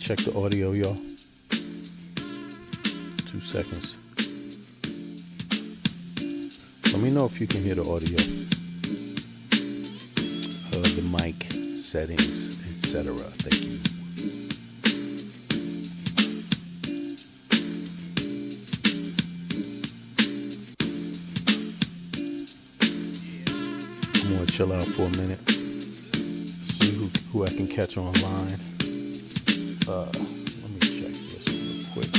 check the audio, y'all. 2 seconds. Let me know if you can hear the audio. The mic settings, etc. Thank you. I'm gonna chill out for a minute. See who I can catch online. Let me check this real quick.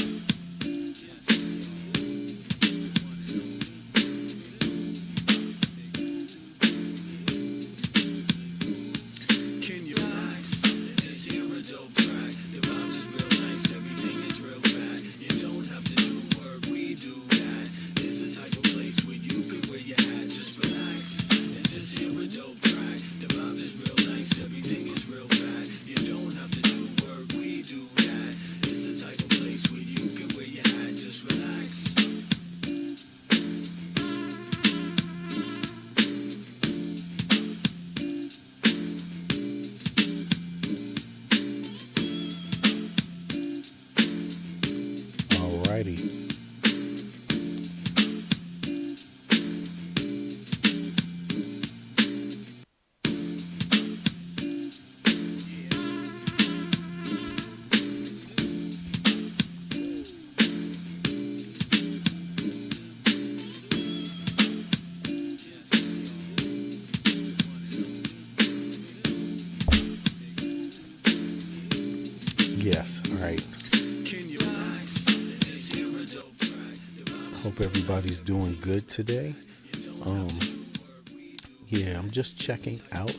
Yes, all right. Hope everybody's doing good today. Yeah, I'm just checking out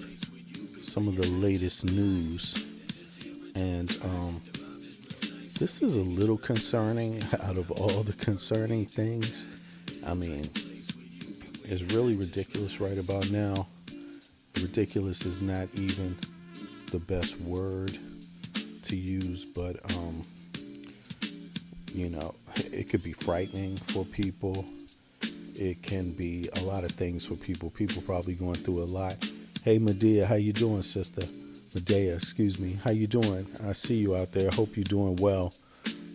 some of the latest news, and this is a little concerning out of all the concerning things. I mean, it's really ridiculous right about now. Ridiculous is not even the best word to use, but it could be frightening for people. It can be a lot of things for people. People probably going through a lot. Hey, Medea, how you doing, sister? Medea, excuse me. How you doing? I see you out there. Hope you're doing well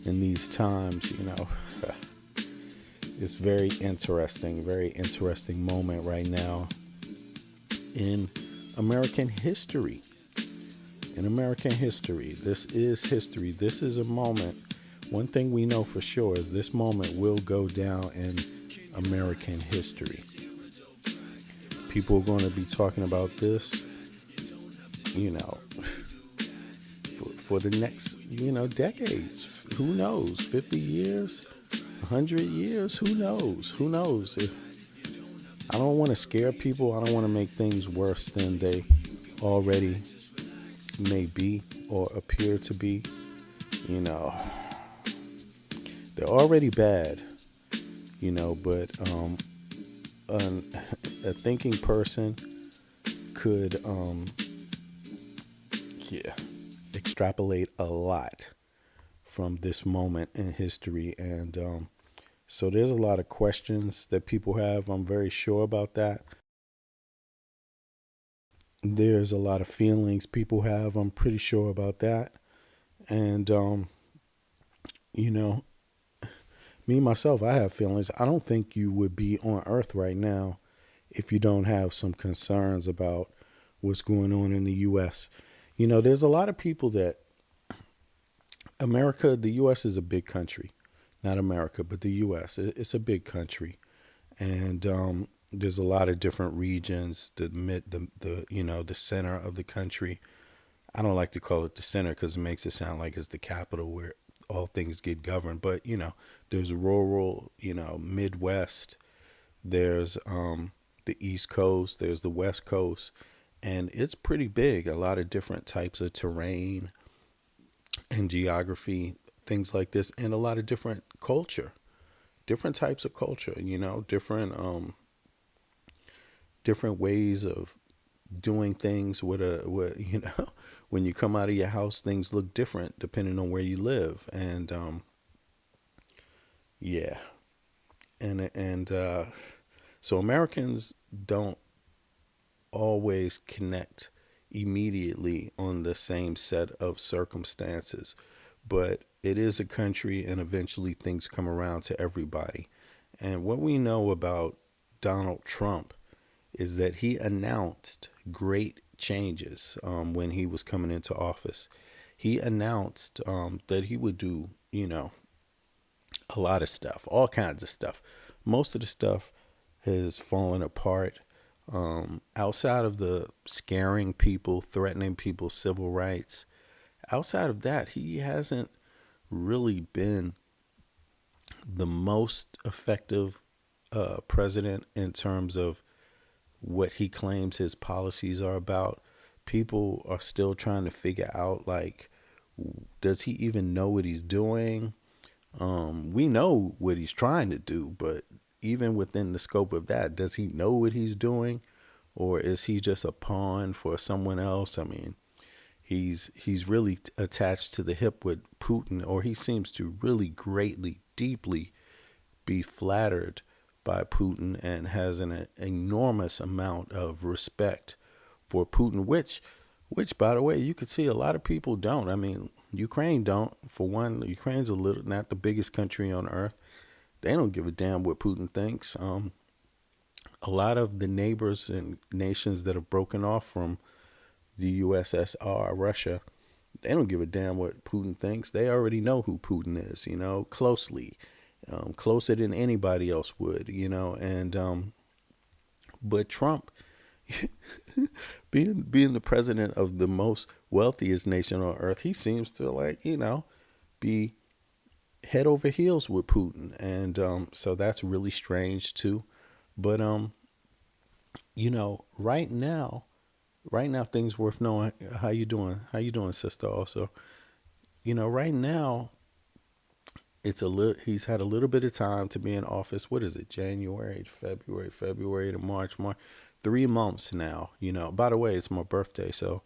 in these times. It's very interesting moment right now in American history. In American history, this is history. This is a moment. One thing we know for sure is this moment will go down in American history. People are going to be talking about this, for the next, decades. Who knows? 50 years, 100 years, who knows? I don't want to scare people. I don't want to make things worse than they already may be or appear to be. They're already bad, but a thinking person could extrapolate a lot from this moment in history, and so there's a lot of questions that people have. I'm very sure about that. There's a lot of feelings people have. I'm pretty sure about that. And, me, myself, I have feelings. I don't think you would be on Earth right now if you don't have some concerns about what's going on in the U.S. There's a lot of people that the U.S. is a big country. Not America, but the U.S. It's a big country. And, there's a lot of different regions, the center of the country. I don't like to call it the center because it makes it sound like it's the capital where all things get governed. But, there's rural, Midwest. There's the East Coast. There's the West Coast. And it's pretty big. A lot of different types of terrain and geography, things like this. And a lot of different culture. Different types of culture, different ways of doing things when you come out of your house, things look different depending on where you live. And, so Americans don't always connect immediately on the same set of circumstances. But it is a country, and eventually things come around to everybody. And what we know about Donald Trump is that he announced great changes when he was coming into office. He announced that he would do, a lot of stuff, all kinds of stuff. Most of the stuff has fallen apart. Outside of the scaring people, threatening people's civil rights, outside of that, he hasn't really been the most effective president in terms of what he claims his policies are about. People are still trying to figure out, like, does he even know what he's doing? We know what he's trying to do, but even within the scope of that, does he know what he's doing, or is he just a pawn for someone else? I mean, he's really attached to the hip with Putin, or he seems to really greatly, deeply be flattered by Putin and has an enormous amount of respect for Putin, which by the way, you could see a lot of people don't. I mean, Ukraine don't. For one, Ukraine's not the biggest country on earth. They don't give a damn what Putin thinks. A lot of the neighbors and nations that have broken off from the USSR, Russia, they don't give a damn what Putin thinks. They already know who Putin is, closely, closer than anybody else would, and but Trump, being the president of the most wealthiest nation on earth, he seems to, like, be head over heels with Putin, and so that's really strange too. But right now things worth knowing. How you doing? How you doing, sister? Also, right now it's a little. He's had a little bit of time to be in office. What is it? January, February to March. 3 months now. By the way, it's my birthday, so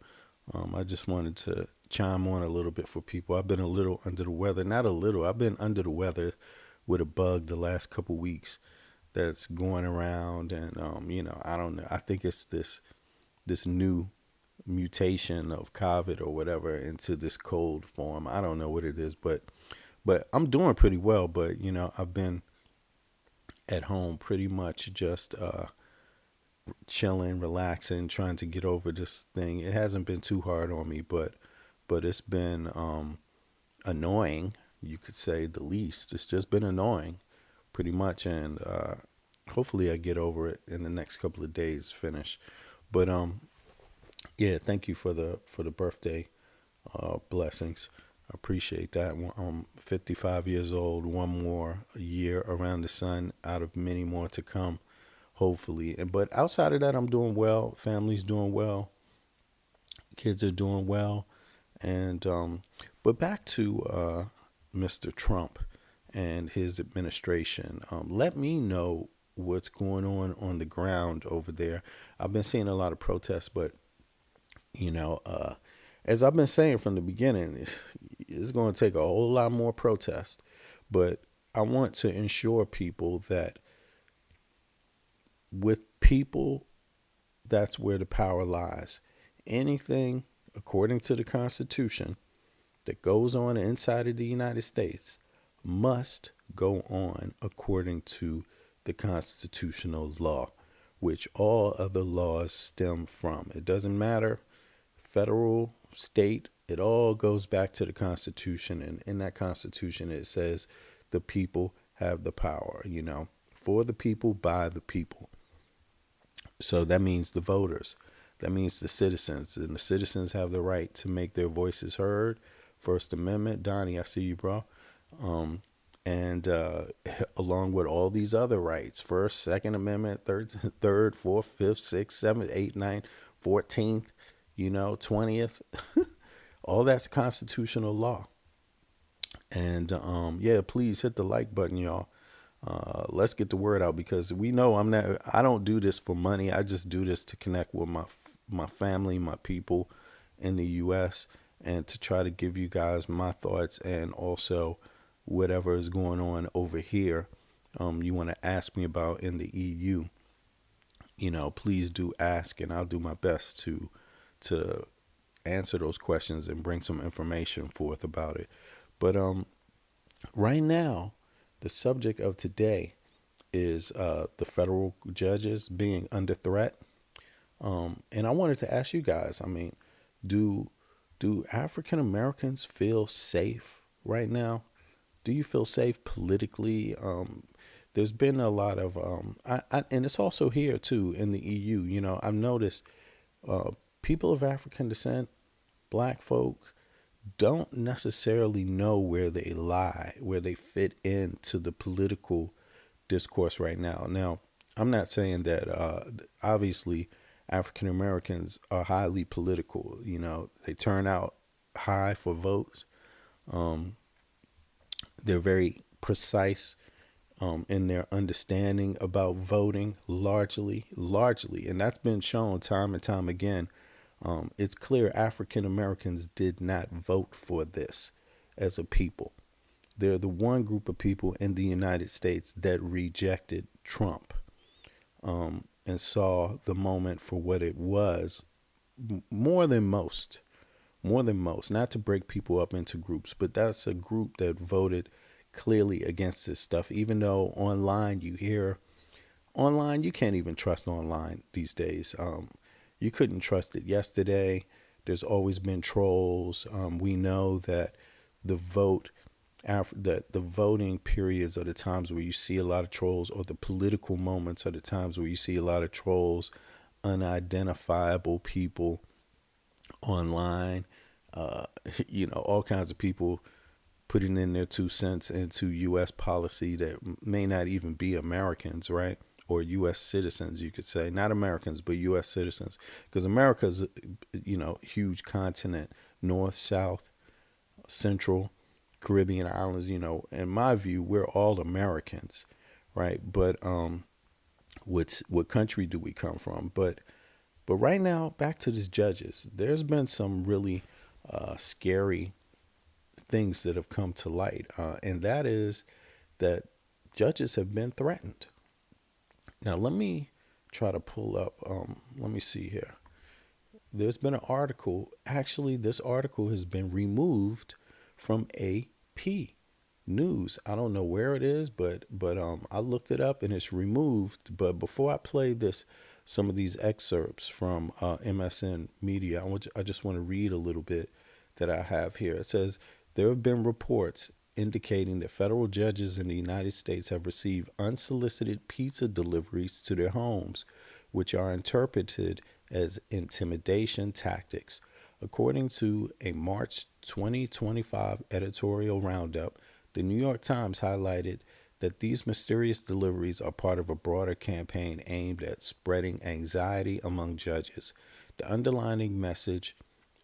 I just wanted to chime on a little bit for people. I've been a little under the weather. Not a little. I've been under the weather with a bug the last couple weeks that's going around, and I don't know. I think it's this new mutation of COVID or whatever into this cold form. I don't know what it is, but I'm doing pretty well. But I've been at home pretty much just chilling, relaxing, trying to get over this thing. It hasn't been too hard on me, but it's been annoying, you could say the least. It's just been annoying, pretty much, and hopefully I get over it in the next couple of days. Finish, but yeah. Thank you for the birthday blessings. I appreciate that. I'm 55 years old. One more year around the sun out of many more to come, hopefully. But outside of that, I'm doing well. Family's doing well. Kids are doing well. And but back to Mr. Trump and his administration. Let me know what's going on the ground over there. I've been seeing a lot of protests, but as I've been saying from the beginning, it's going to take a whole lot more protest. But I want to ensure people that with people, that's where the power lies. Anything, according to the Constitution, that goes on inside of the United States must go on according to the constitutional law, which all other laws stem from. It doesn't matter, federal, state, it all goes back to the Constitution. And in that Constitution, it says the people have the power, for the people, by the people. So that means the voters. That means the citizens. And the citizens have the right to make their voices heard. First Amendment. Donnie, I see you, bro. And along with all these other rights. First, Second Amendment, third, fourth, fifth, sixth, seventh, eighth, ninth, 14th, 20th. All that's constitutional law. And yeah, please hit the like button, y'all. Let's get the word out, because we know I don't do this for money. I just do this to connect with my family, my people in the U.S., and to try to give you guys my thoughts, and also whatever is going on over here. You want to ask me about in the EU, please do ask, and I'll do my best to to answer those questions and bring some information forth about it. But right now, the subject of today is the federal judges being under threat. And I wanted to ask you guys, I mean, do African Americans feel safe right now? Do you feel safe politically? There's been a lot of, and it's also here too in the EU. You know, I've noticed people of African descent, black folk, don't necessarily know where they lie, where they fit into the political discourse right now. Now, I'm not saying that obviously African Americans are highly political. You know, they turn out high for votes. Um, they're very precise in their understanding about voting, largely, and that's been shown time and time again. It's clear African Americans did not vote for this as a people. They're the one group of people in the United States that rejected Trump and saw the moment for what it was more than most. More than most. Not to break people up into groups, but that's a group that voted clearly against this stuff. Even though online you hear, online you can't even trust online these days. You couldn't trust it yesterday. There's always been trolls. We know that the vote after that the voting periods are the times where you see a lot of trolls, or the political moments are the times where you see a lot of trolls, unidentifiable people online, uh, all kinds of people putting in their 2 cents into U.S. policy that may not even be Americans, right? Or U.S. citizens, you could say. Not Americans, but U.S. citizens. Because America's, huge continent, north, south, central, Caribbean islands, in my view, we're all Americans, right? But what country do we come from? But right now, back to these judges. There's been some really scary things that have come to light, and that is that judges have been threatened. Now, let me try to pull up. Let me see here. There's been an article. Actually, this article has been removed from AP News. I don't know where it is, but I looked it up and it's removed. But before I play some of these excerpts from MSN Media, I just want to read a little bit that I have here. It says there have been reports indicating that federal judges in the United States have received unsolicited pizza deliveries to their homes, which are interpreted as intimidation tactics. According to a March 2025 editorial roundup, the New York Times highlighted that these mysterious deliveries are part of a broader campaign aimed at spreading anxiety among judges. The underlying message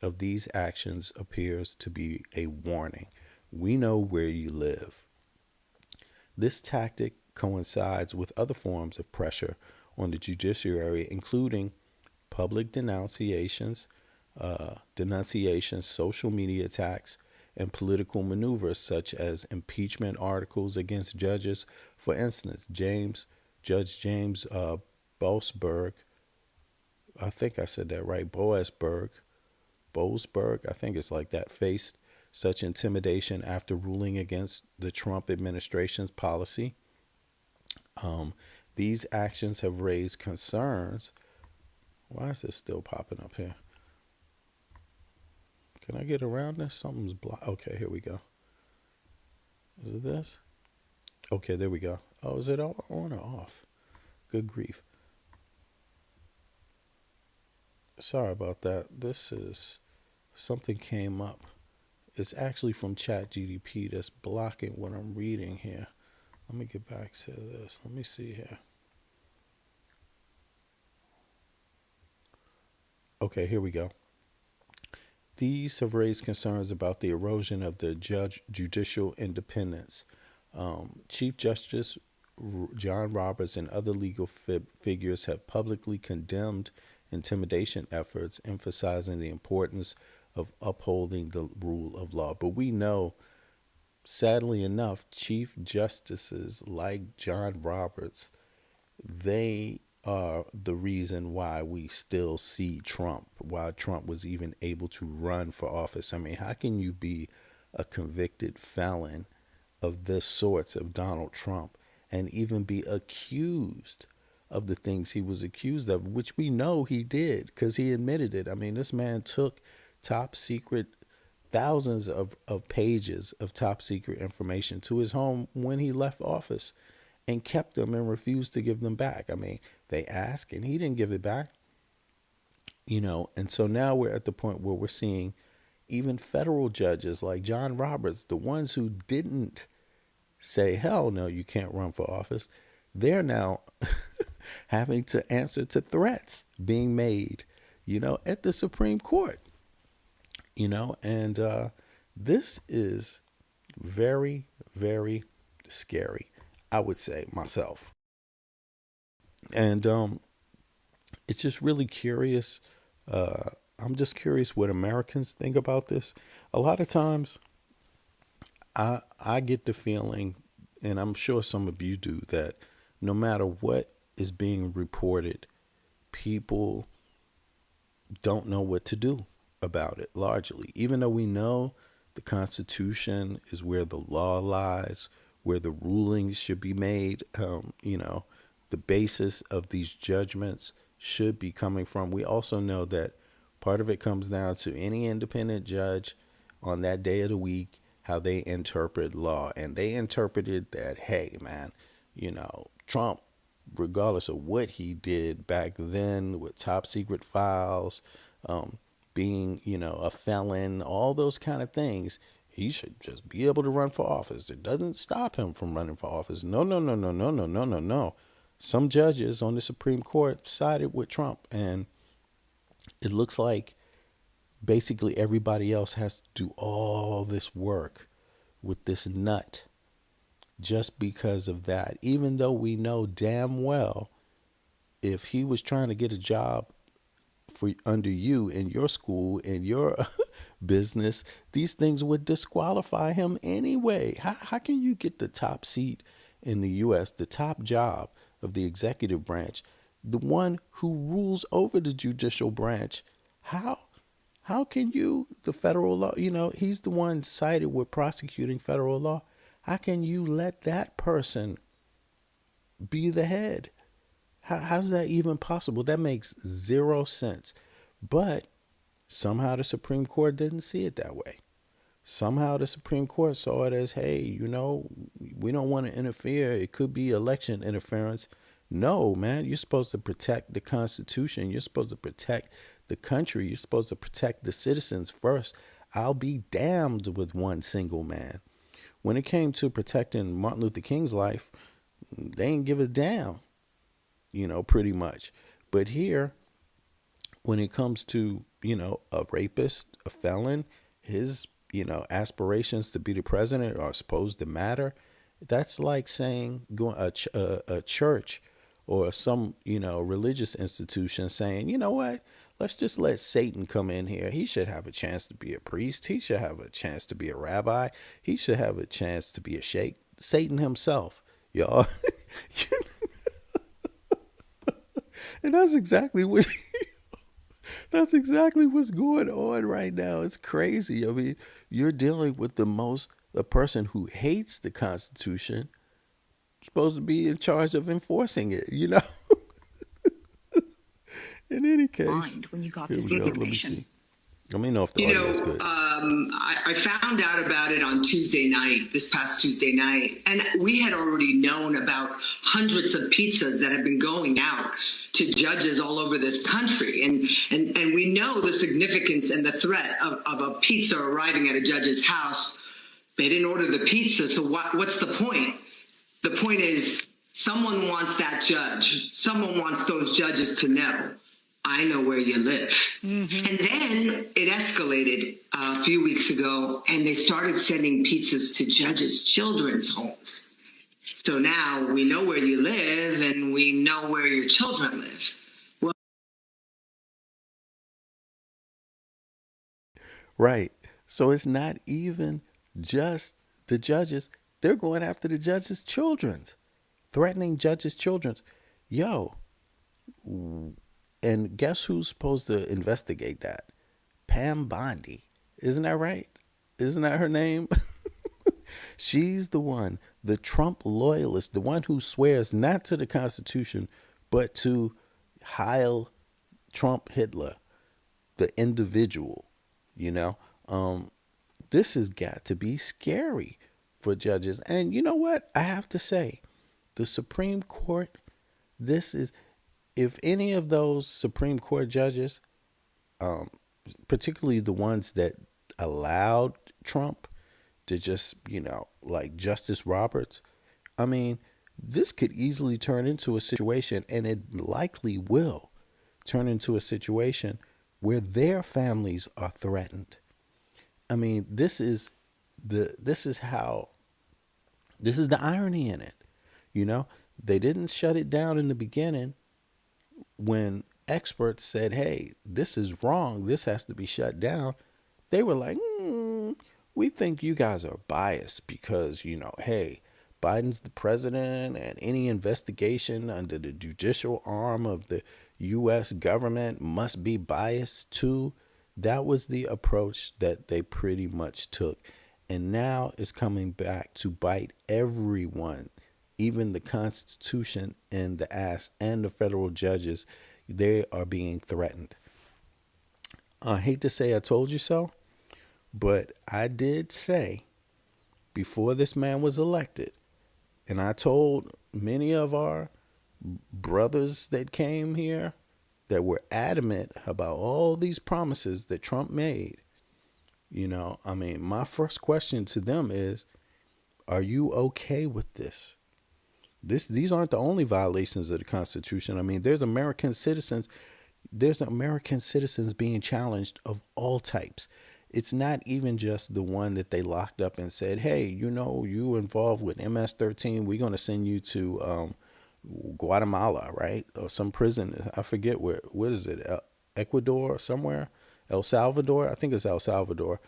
of these actions appears to be a warning. We know where you live. This tactic coincides with other forms of pressure on the judiciary, including public denunciations, social media attacks, and political maneuvers such as impeachment articles against judges. For instance, Judge James Boasberg, I think I said that right, Boasberg, I think it's like that, faced such intimidation after ruling against the Trump administration's policy. These actions have raised concerns. Why is this still popping up here? Can I get around this? Something's blocked. Okay, here we go. Is it this? Okay, there we go. Oh, is it on or off? Good grief. Sorry about that. Something came up. It's actually from ChatGPT that's blocking what I'm reading here. Let me get back to this. Let me see here. Okay, here we go. These have raised concerns about the erosion of the judicial independence. Chief Justice John Roberts and other legal figures have publicly condemned intimidation efforts, emphasizing the importance of upholding the rule of law. But we know, sadly enough, chief justices like John Roberts, they are the reason why we still see Trump, why Trump was even able to run for office. I mean, how can you be a convicted felon of this sorts of Donald Trump and even be accused of the things he was accused of, which we know he did because he admitted it. I mean, this man took top secret, thousands of pages of top secret information to his home when he left office and kept them and refused to give them back. I mean, they asked and he didn't give it back, and so now we're at the point where we're seeing even federal judges like John Roberts, the ones who didn't say, hell no, you can't run for office, they're now having to answer to threats being made, at the Supreme Court, and this is very, very scary, I would say myself. And it's just really curious. I'm just curious what Americans think about this. A lot of times, I get the feeling, and I'm sure some of you do, that no matter what is being reported, people don't know what to do about it largely. Even though we know the Constitution is where the law lies, where the rulings should be made, the basis of these judgments should be coming from. We also know that part of it comes down to any independent judge on that day of the week, how they interpret law. And they interpreted that, hey, man, Trump, regardless of what he did back then with top secret files, being, a felon, all those kind of things, he should just be able to run for office. It doesn't stop him from running for office. No, no, no, no, no, no, no, no, no. Some judges on the Supreme Court sided with Trump, and it looks like basically everybody else has to do all this work with this nut just because of that, even though we know damn well if he was trying to get a job for under you in your school, in your business, these things would disqualify him anyway. How can you get the top seat in the U.S., the top job of the executive branch, the one who rules over the judicial branch? How can you, the federal law, he's the one cited with prosecuting federal law. How can you let that person be the head? How's that even possible? That makes zero sense. But somehow the Supreme Court didn't see it that way. Somehow the Supreme Court saw it as, hey, we don't want to interfere. It could be election interference. No, man, you're supposed to protect the Constitution. You're supposed to protect the country. You're supposed to protect the citizens first. I'll be damned with one single man. When it came to protecting Martin Luther King's life, they didn't give a damn, pretty much. But here, when it comes to, a rapist, a felon, his, aspirations to be the president are supposed to matter. That's like saying going a church or some, religious institution saying, you know what, let's just let Satan come in here. He should have a chance to be a priest. He should have a chance to be a rabbi. He should have a chance to be a sheikh. Satan himself, y'all. And that's exactly that's exactly what's going on right now. It's crazy. I mean, you're dealing with the person who hates the Constitution, supposed to be in charge of enforcing it, In any case, when you got this information. Let me know if the audio is good. I found out about it on this past Tuesday night, and we had already known about hundreds of pizzas that have been going out to judges all over this country. And we know the significance and the threat of a pizza arriving at a judge's house. They didn't order the pizza, so what's the point? The point is someone wants that judge. Someone wants those judges to know, I know where you live. Mm-hmm. And then it escalated a few weeks ago, and they started sending pizzas to judges' children's homes. So now we know where you live, and we know where your children live. Well, right. So it's not even just the judges. They're going after the judges' children, threatening judges' children. Yo, And guess who's supposed to investigate that? Pam Bondi. Isn't that right? Isn't that her name? She's the one, the Trump loyalist, the one who swears not to the Constitution, but to Heil Trump Hitler, the individual, you know? This has got to be scary for judges. And you know what? I have to say, the Supreme Court, this is, if any of those Supreme Court judges, particularly the ones that allowed Trump to just, like Justice Roberts, I mean, this could easily turn into a situation, and it likely will turn into a situation where their families are threatened. I mean, this is the irony in it. They didn't shut it down in the beginning when experts said, "Hey, this is wrong. This has to be shut down." They were like, "We think you guys are biased because, hey, Biden's the president and any investigation under the judicial arm of the U.S. government must be biased too." That was the approach that they pretty much took. And now it's coming back to bite everyone, even the Constitution in the ass and the federal judges. They are being threatened. I hate to say I told you so, but I did say before this man was elected, and I told many of our brothers that came here that were adamant about all these promises that Trump made. My first question to them is, are you okay with this? These aren't the only violations of the Constitution. I mean, there's American citizens being challenged of all types. It's not even just the one that they locked up and said, "Hey, you involved with MS-13. We're going to send you to Guatemala, right? Or some prison. I forget where is it? Ecuador or somewhere? El Salvador? I think it's El Salvador."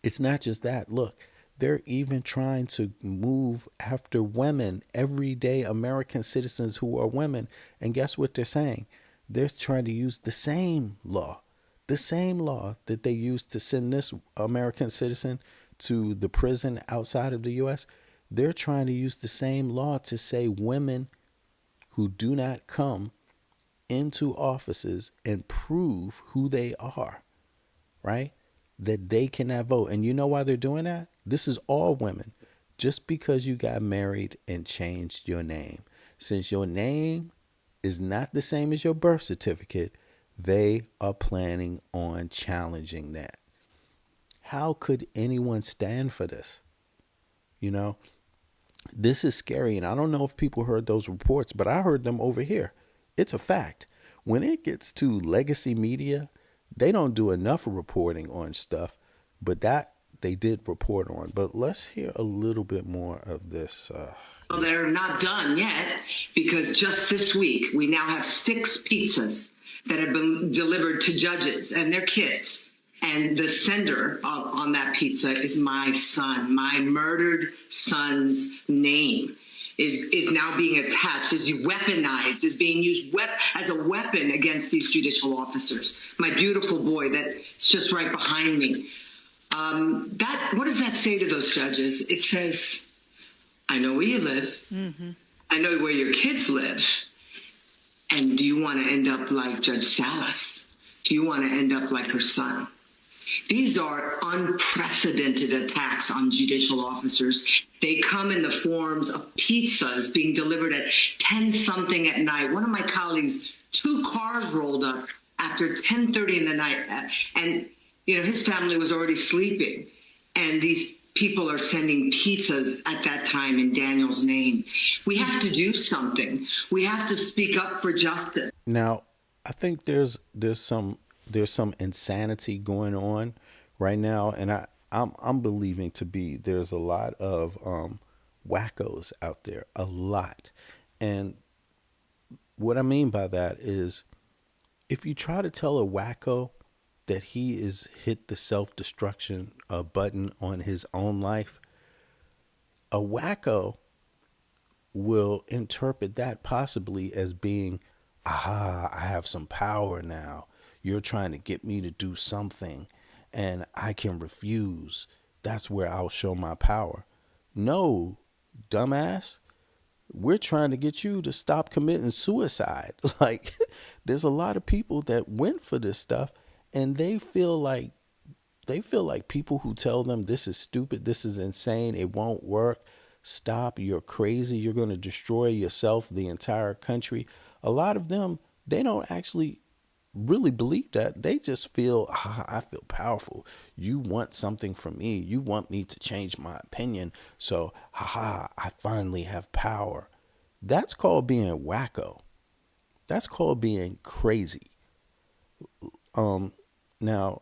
It's not just that. Look, they're even trying to move after women, everyday American citizens who are women. And guess what they're saying? They're trying to use the same law that they used to send this American citizen to the prison outside of the U.S. They're trying to use the same law to say women who do not come into offices and prove who they are, right? That they cannot vote. And you know why they're doing that? This is all women. Just because you got married and changed your name. Since your name is not the same as your birth certificate, they are planning on challenging that. How could anyone stand for this? This is scary. And I don't know if people heard those reports, but I heard them over here. It's a fact. When it gets to legacy media, they don't do enough reporting on stuff, but that they did report on. But let's hear a little bit more of this. Well, they're not done yet, because just this week we now have 6 pizzas that have been delivered to judges and their kids. And the sender on that pizza is my son. My murdered son's name is now being attached, is weaponized, is being used as a weapon against these judicial officers. My beautiful boy that's just right behind me. What does that say to those judges? It says, I know where you live. Mm-hmm. I know where your kids live. And do you want to end up like Judge Salas? Do you want to end up like her son? These are unprecedented attacks on judicial officers. They come in the forms of pizzas being delivered at 10-something at night. One of my colleagues, 2 cars rolled up after 10:30 in the night. And, his family was already sleeping. And these people are sending pizzas at that time in Daniel's name. We have to do something. We have to speak up for justice. Now, I think there's some insanity going on right now, and I'm believing there's a lot of wackos out there, a lot. And what I mean by that is, if you try to tell a wacko that he is hit the self-destruction button on his own life, a wacko will interpret that possibly as being aha, I have some power now. You're trying to get me to do something and I can refuse. That's where I'll show my power. No, dumbass. We're trying to get you to stop committing suicide. Like, there's a lot of people that went for this stuff and they feel like people who tell them this is stupid, this is insane, it won't work, stop, you're crazy, you're going to destroy yourself, the entire country. A lot of them, they don't actually really believe that. They just feel, I feel powerful. You want something from me. You want me to change my opinion. So, I finally have power. That's called being wacko. That's called being crazy. Now,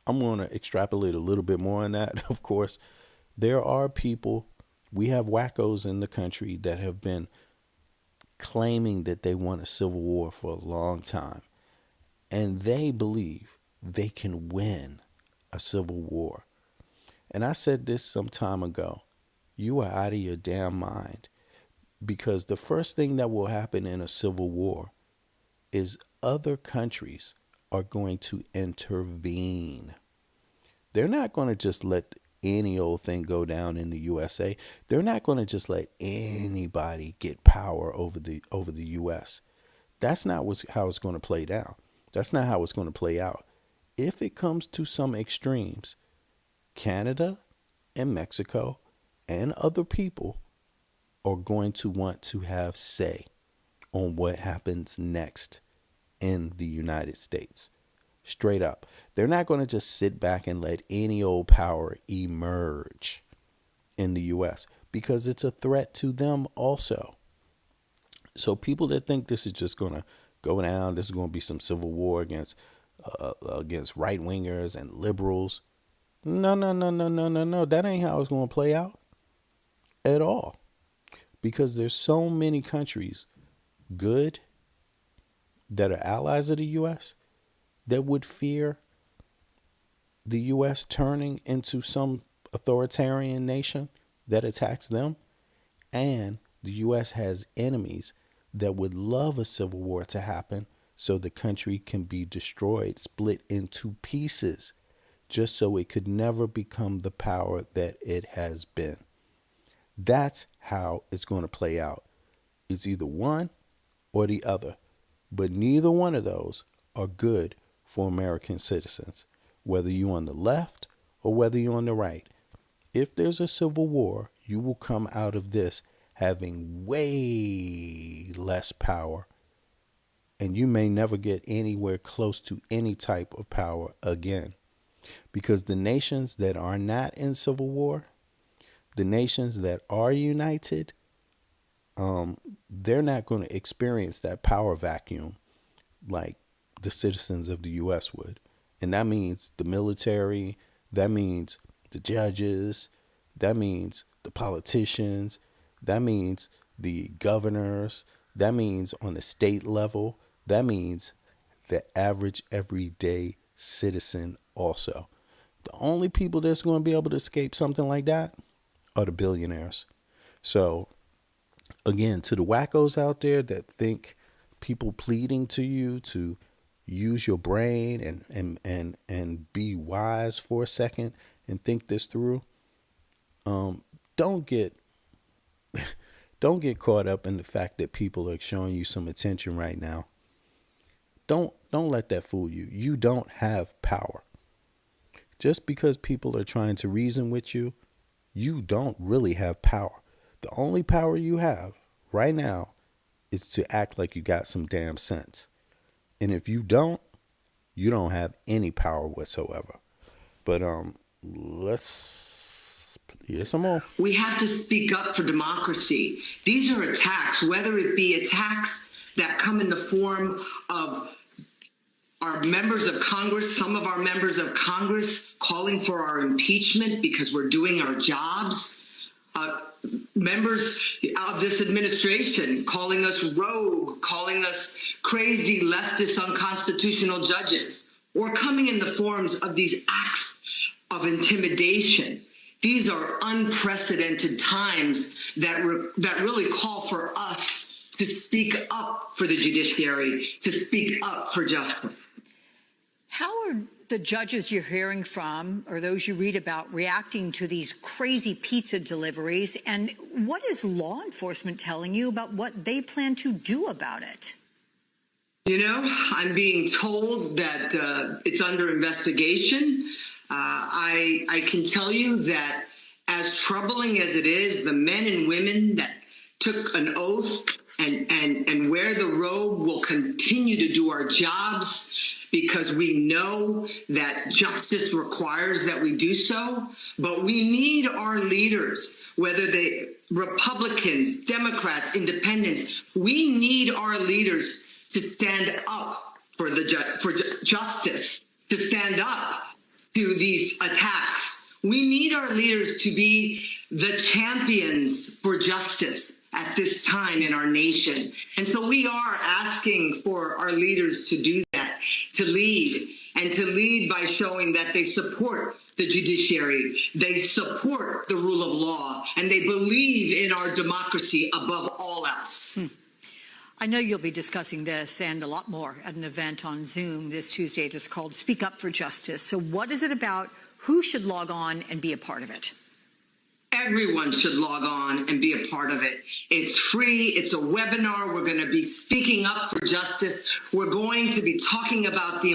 I'm going to extrapolate a little bit more on that. Of course, there are people, we have wackos in the country that have been claiming that they want a civil war for a long time. And they believe they can win a civil war. And I said this some time ago. You are out of your damn mind. Because the first thing that will happen in a civil war is other countries are going to intervene. They're not going to just let any old thing go down in the USA. They're not going to just let anybody get power over the US. That's not how it's going to play down. That's not how it's going to play out. If it comes to some extremes, Canada and Mexico and other people are going to want to have say on what happens next in the United States. Straight up. They're not going to just sit back and let any old power emerge in the U.S. because it's a threat to them also. So people that think this is just going to go down, this is going to be some civil war against right wingers and liberals. No. That ain't how it's going to play out at all. Because there's so many countries, good, that are allies of the U.S., that would fear the U.S. turning into some authoritarian nation that attacks them. And the U.S. has enemies that would love a civil war to happen so the country can be destroyed, split into pieces, just so it could never become the power that it has been. That's how it's going to play out. It's either one or the other. But neither one of those are good for American citizens, whether you're on the left or whether you're on the right. If there's a civil war, you will come out of this having way less power, and you may never get anywhere close to any type of power again. Because the nations that are not in civil war, the nations that are united, they're not going to experience that power vacuum like the citizens of the U.S. would. And that means the military, that means the judges, that means the politicians, that means the governors, that means on the state level, that means the average everyday citizen also. The only people that's going to be able to escape something like that are the billionaires. So again, to the wackos out there that think people pleading to you to use your brain and be wise for a second and think this through, don't get caught up in the fact that people are showing you some attention right now. Don't let that fool you. You don't have power. Just because people are trying to reason with you, you don't really have power. The only power you have right now is to act like you got some damn sense. And if you don't have any power whatsoever. But let's hear some more. We have to speak up for democracy. These are attacks, whether it be attacks that come in the form of our members of Congress, some of our members of Congress calling for our impeachment because we're doing our jobs. Members of this administration calling us rogue, calling us crazy, leftist, unconstitutional judges, or coming in the forms of these acts of intimidation. These are unprecedented times that really call for us to speak up for the judiciary, to speak up for justice. How are the judges you're hearing from, or those you read about, reacting to these crazy pizza deliveries? And what is law enforcement telling you about what they plan to do about it? You know, I'm being told that it's under investigation. I can tell you that as troubling as it is, the men and women that took an oath and wear the robe will continue to do our jobs, because we know that justice requires that we do so. But we need our leaders, whether they Republicans, Democrats, Independents, we need our leaders to stand up for justice, to stand up to these attacks. We need our leaders to be the champions for justice at this time in our nation. And so we are asking for our leaders to do that, to lead, and to lead by showing that they support the judiciary, they support the rule of law, and they believe in our democracy above all else. I know you'll be discussing this and a lot more at an event on Zoom this Tuesday. It is called Speak Up for Justice. So what is it about? Who should log on and be a part of it? Everyone should log on and be a part of it. It's free. It's a webinar. We're going to be speaking up for justice. We're going to be talking about the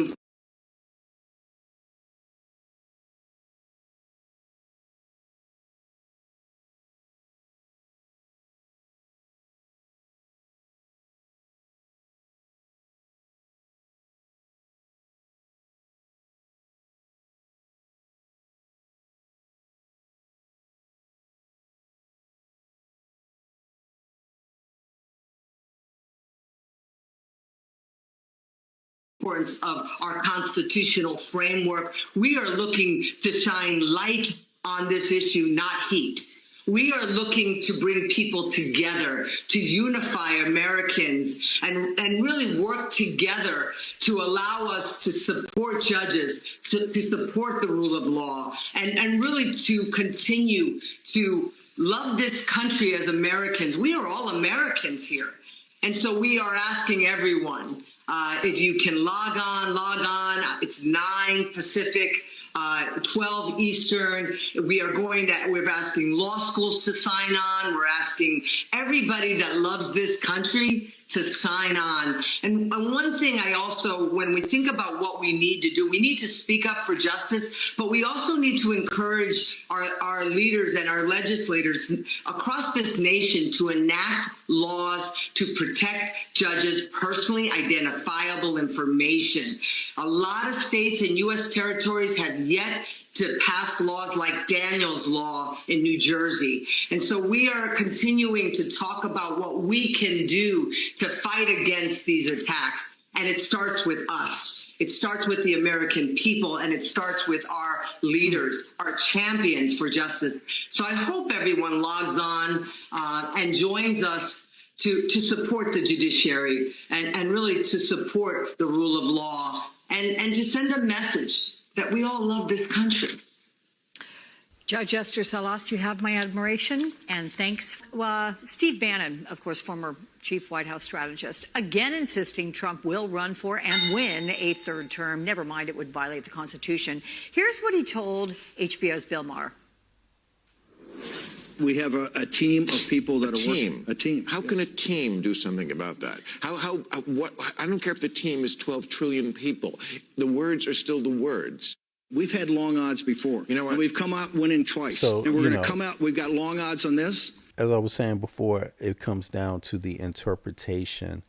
importance of our constitutional framework. We are looking to shine light on this issue, not heat. We are looking to bring people together, to unify Americans, and really work together to allow us to support judges, to support the rule of law, and really to continue to love this country as Americans. We are all Americans here. And so we are asking everyone, if you can log on. It's 9 Pacific, 12 Eastern. We're asking law schools to sign on. We're asking everybody that loves this country to sign on. And one thing when we think about what we need to do, we need to speak up for justice, but we also need to encourage our leaders and our legislators across this nation to enact laws to protect judges' personally identifiable information. A lot of states and U.S. territories have yet to pass laws like Daniel's Law in New Jersey. And so we are continuing to talk about what we can do to fight against these attacks. And it starts with us. It starts with the American people, and it starts with our leaders, our champions for justice. So I hope everyone logs on and joins us to support the judiciary and really to support the rule of law and to send a message that we all love this country. Judge Esther Salas, you have my admiration and thanks. Steve Bannon, of course, former chief White House strategist, again insisting Trump will run for and win a third term. Never mind, it would violate the Constitution. Here's what he told HBO's Bill Maher. We have a team of people that are working. A team. How can a team do something about that? What? I don't care if the team is 12 trillion people. The words are still the words. We've had long odds before. You know what? And we've come out winning twice. So, and we're going to come out. We've got long odds on this. As I was saying before, it comes down to the interpretation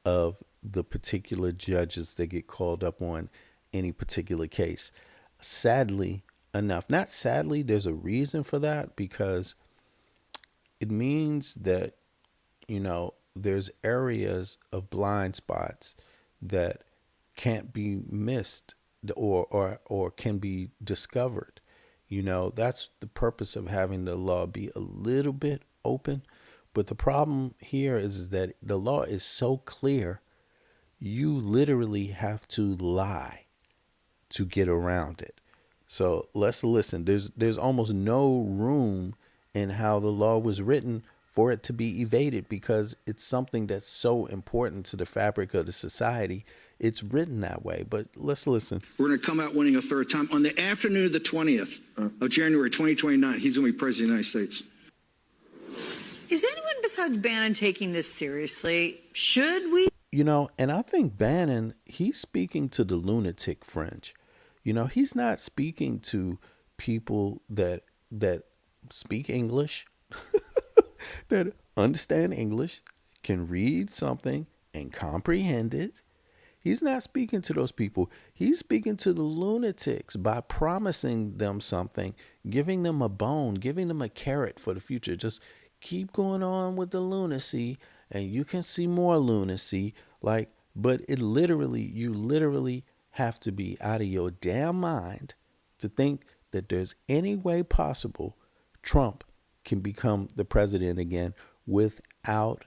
of the particular judges that get called up on any particular case. Sadly enough, not sadly, there's a reason for that, because it means that, there's areas of blind spots that can't be missed or can be discovered. That's the purpose of having the law be a little bit open. But the problem here is that the law is so clear, you literally have to lie to get around it. So let's listen. There's almost no room in how the law was written for it to be evaded because it's something that's so important to the fabric of the society. It's written that way. But let's listen. We're going to come out winning a third time. On the afternoon of the 20th of January 2029, he's going to be president of the United States. Is anyone besides Bannon taking this seriously? Should we? You know, and I think Bannon, he's speaking to the lunatic fringe. You know, he's not speaking to people that speak English, that understand English, can read something and comprehend it. He's not speaking to those people. He's speaking to the lunatics by promising them something, giving them a bone, giving them a carrot for the future. Just keep going on with the lunacy and you can see more lunacy. But you literally have to be out of your damn mind to think that there's any way possible Trump can become the president again without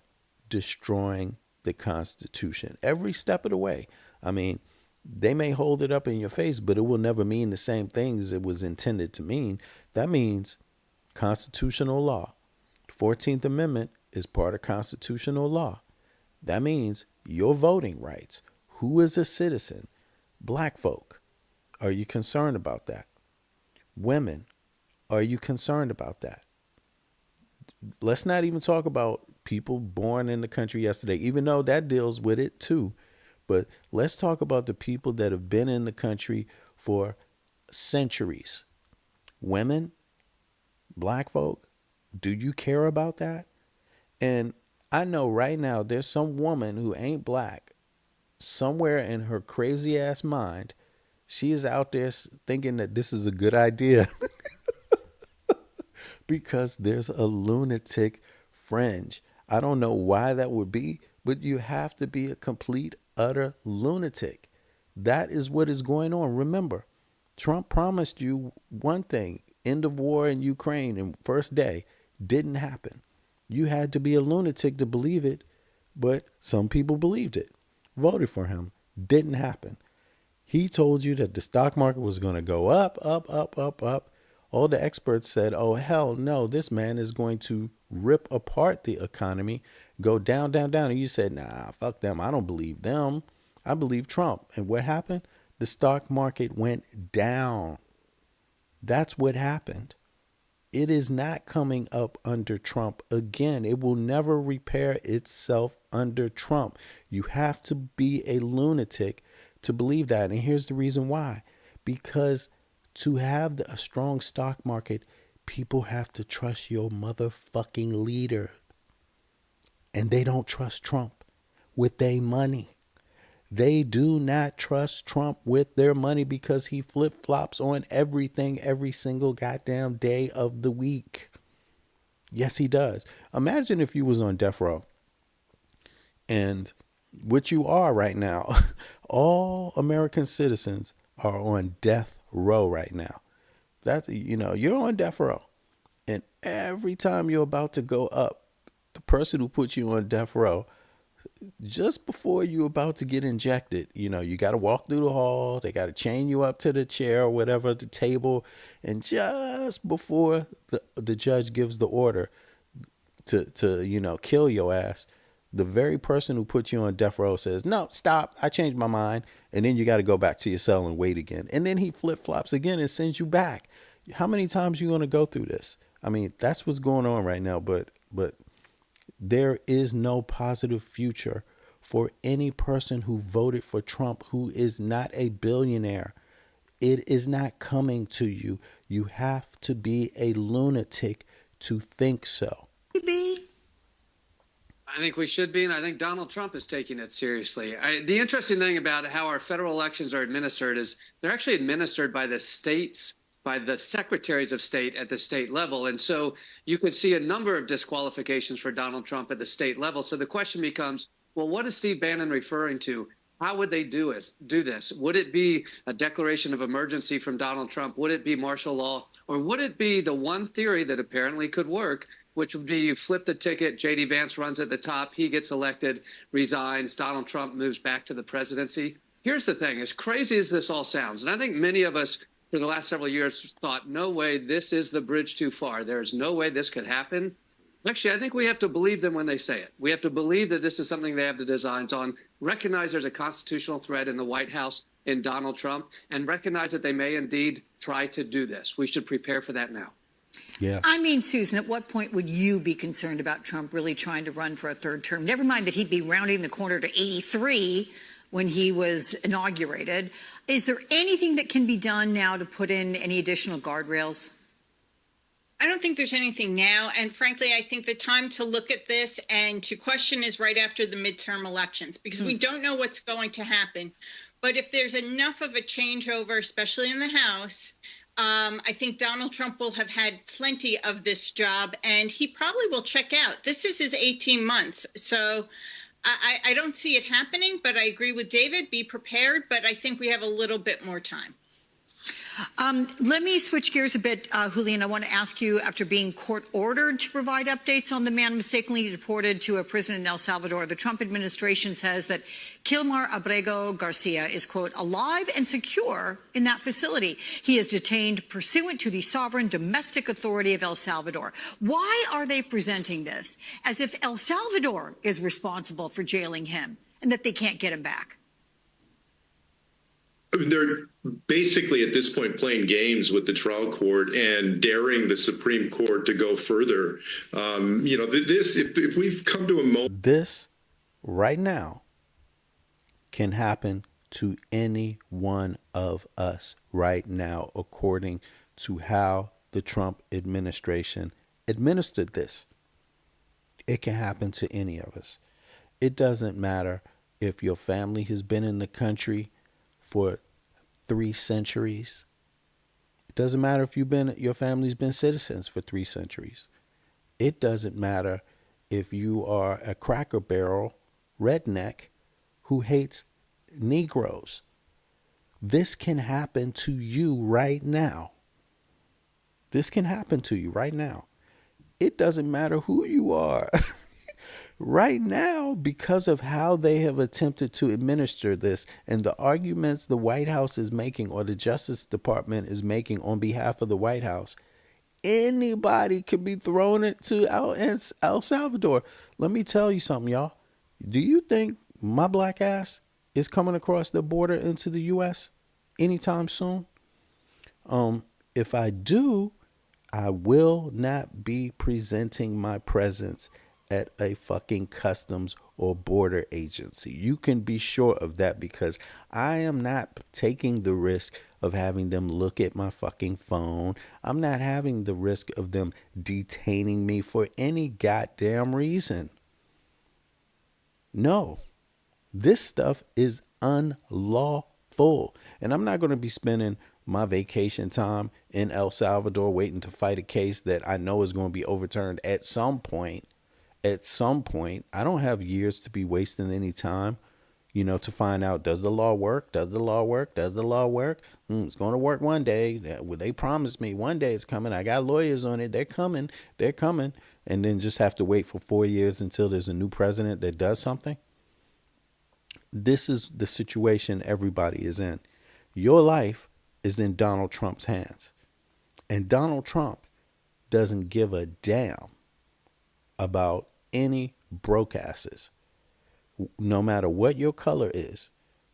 destroying the Constitution every step of the way. I mean, they may hold it up in your face, but it will never mean the same things it was intended to mean. That means constitutional law. 14th Amendment is part of constitutional law. That means your voting rights. Who is a citizen? Black folk. Are you concerned about that? Women. Are you concerned about that? Let's not even talk about people born in the country yesterday, even though that deals with it too. But let's talk about the people that have been in the country for centuries. Women, black folk, do you care about that? And I know right now there's some woman who ain't black somewhere in her crazy ass mind. She is out there thinking that this is a good idea because there's a lunatic fringe. I don't know why that would be, but you have to be a complete, utter lunatic. That is what is going on. Remember, Trump promised you one thing, end of war in Ukraine, and first day didn't happen. You had to be a lunatic to believe it, but some people believed it, voted for him, didn't happen. He told you that the stock market was going to go up, up, up, up, up. All the experts said, oh, hell no, this man is going to rip apart the economy, go down, down, down. And you said, nah, fuck them. I don't believe them. I believe Trump. And what happened? The stock market went down. That's what happened. It is not coming up under Trump again. It will never repair itself under Trump. You have to be a lunatic to believe that. And here's the reason why. Because to have a strong stock market, people have to trust your motherfucking leader. And they don't trust Trump with their money. They do not trust Trump with their money because he flip-flops on everything every single goddamn day of the week. Yes, he does. Imagine if you was on death row. And what you are right now, all American citizens are on death row right now. That's, you're on death row. And every time you're about to go up, the person who put you on death row, just before you're about to get injected, you got to walk through the hall. They got to chain you up to the chair or whatever, the table. And just before the judge gives the order to kill your ass, the very person who put you on death row says, no, stop, I changed my mind. And then you got to go back to your cell and wait again. And then he flip-flops again and sends you back. How many times are you going to go through this? I mean, that's what's going on right now. But there is no positive future for any person who voted for Trump who is not a billionaire. It is not coming to you. You have to be a lunatic to think so. I think we should be, and I think Donald Trump is taking it seriously. The interesting thing about how our federal elections are administered is they're actually administered by the states, by the secretaries of state at the state level. And so you could see a number of disqualifications for Donald Trump at the state level. So the question becomes, well, what is Steve Bannon referring to? How would they do this? Would it be a declaration of emergency from Donald Trump? Would it be martial law? Or would it be the one theory that apparently could work, which would be you flip the ticket, J.D. Vance runs at the top, he gets elected, resigns, Donald Trump moves back to the presidency? Here's the thing, as crazy as this all sounds, and I think many of us for the last several years thought, no way, this is the bridge too far. There's no way this could happen. Actually, I think we have to believe them when they say it. We have to believe that this is something they have the designs on, recognize there's a constitutional threat in the White House in Donald Trump, and recognize that they may indeed try to do this. We should prepare for that now. Yes. I mean, Susan, at what point would you be concerned about Trump really trying to run for a third term? Never mind that he'd be rounding the corner to 83 when he was inaugurated. Is there anything that can be done now to put in any additional guardrails? I don't think there's anything now. And frankly, I think the time to look at this and to question is right after the midterm elections, because we don't know what's going to happen. But if there's enough of a changeover, especially in the House, I think Donald Trump will have had plenty of this job and he probably will check out. This is his 18 months. So I don't see it happening, but I agree with David. Be prepared. But I think we have a little bit more time. Let me switch gears a bit, Julian. I want to ask you, after being court-ordered to provide updates on the man mistakenly deported to a prison in El Salvador, the Trump administration says that Kilmar Abrego Garcia is, quote, alive and secure in that facility. He is detained pursuant to the sovereign domestic authority of El Salvador. Why are they presenting this as if El Salvador is responsible for jailing him and that they can't get him back? I mean, they're basically at this point playing games with the trial court and daring the Supreme Court to go further. If we've come to a moment. This right now can happen to any one of us right now, according to how the Trump administration administered this. It can happen to any of us. It doesn't matter if your family has been in the country for 3 centuries. It doesn't matter if your family's been citizens for 3 centuries. It doesn't matter if you are a Cracker Barrel redneck who hates Negroes. This can happen to you right now. This can happen to you right now. It doesn't matter who you are. Right now, because of how they have attempted to administer this and the arguments the White House is making or the Justice Department is making on behalf of the White House, anybody could be thrown into El Salvador. Let me tell you something, y'all. Do you think my black ass is coming across the border into the U.S. anytime soon? If I do, I will not be presenting my presence at a fucking customs or border agency. You can be sure of that, because I am not taking the risk of having them look at my fucking phone. I'm not having the risk of them detaining me for any goddamn reason. No, this stuff is unlawful. And I'm not going to be spending my vacation time in El Salvador waiting to fight a case that I know is going to be overturned at some point. At some point. I don't have years to be wasting any time, to find out, does the law work? Does the law work? Does the law work? It's going to work one day. They promised me one day it's coming. I got lawyers on it. They're coming. And then just have to wait for 4 years until there's a new president that does something. This is the situation everybody is in. Your life is in Donald Trump's hands. And Donald Trump doesn't give a damn about any broke asses. No matter what your color is,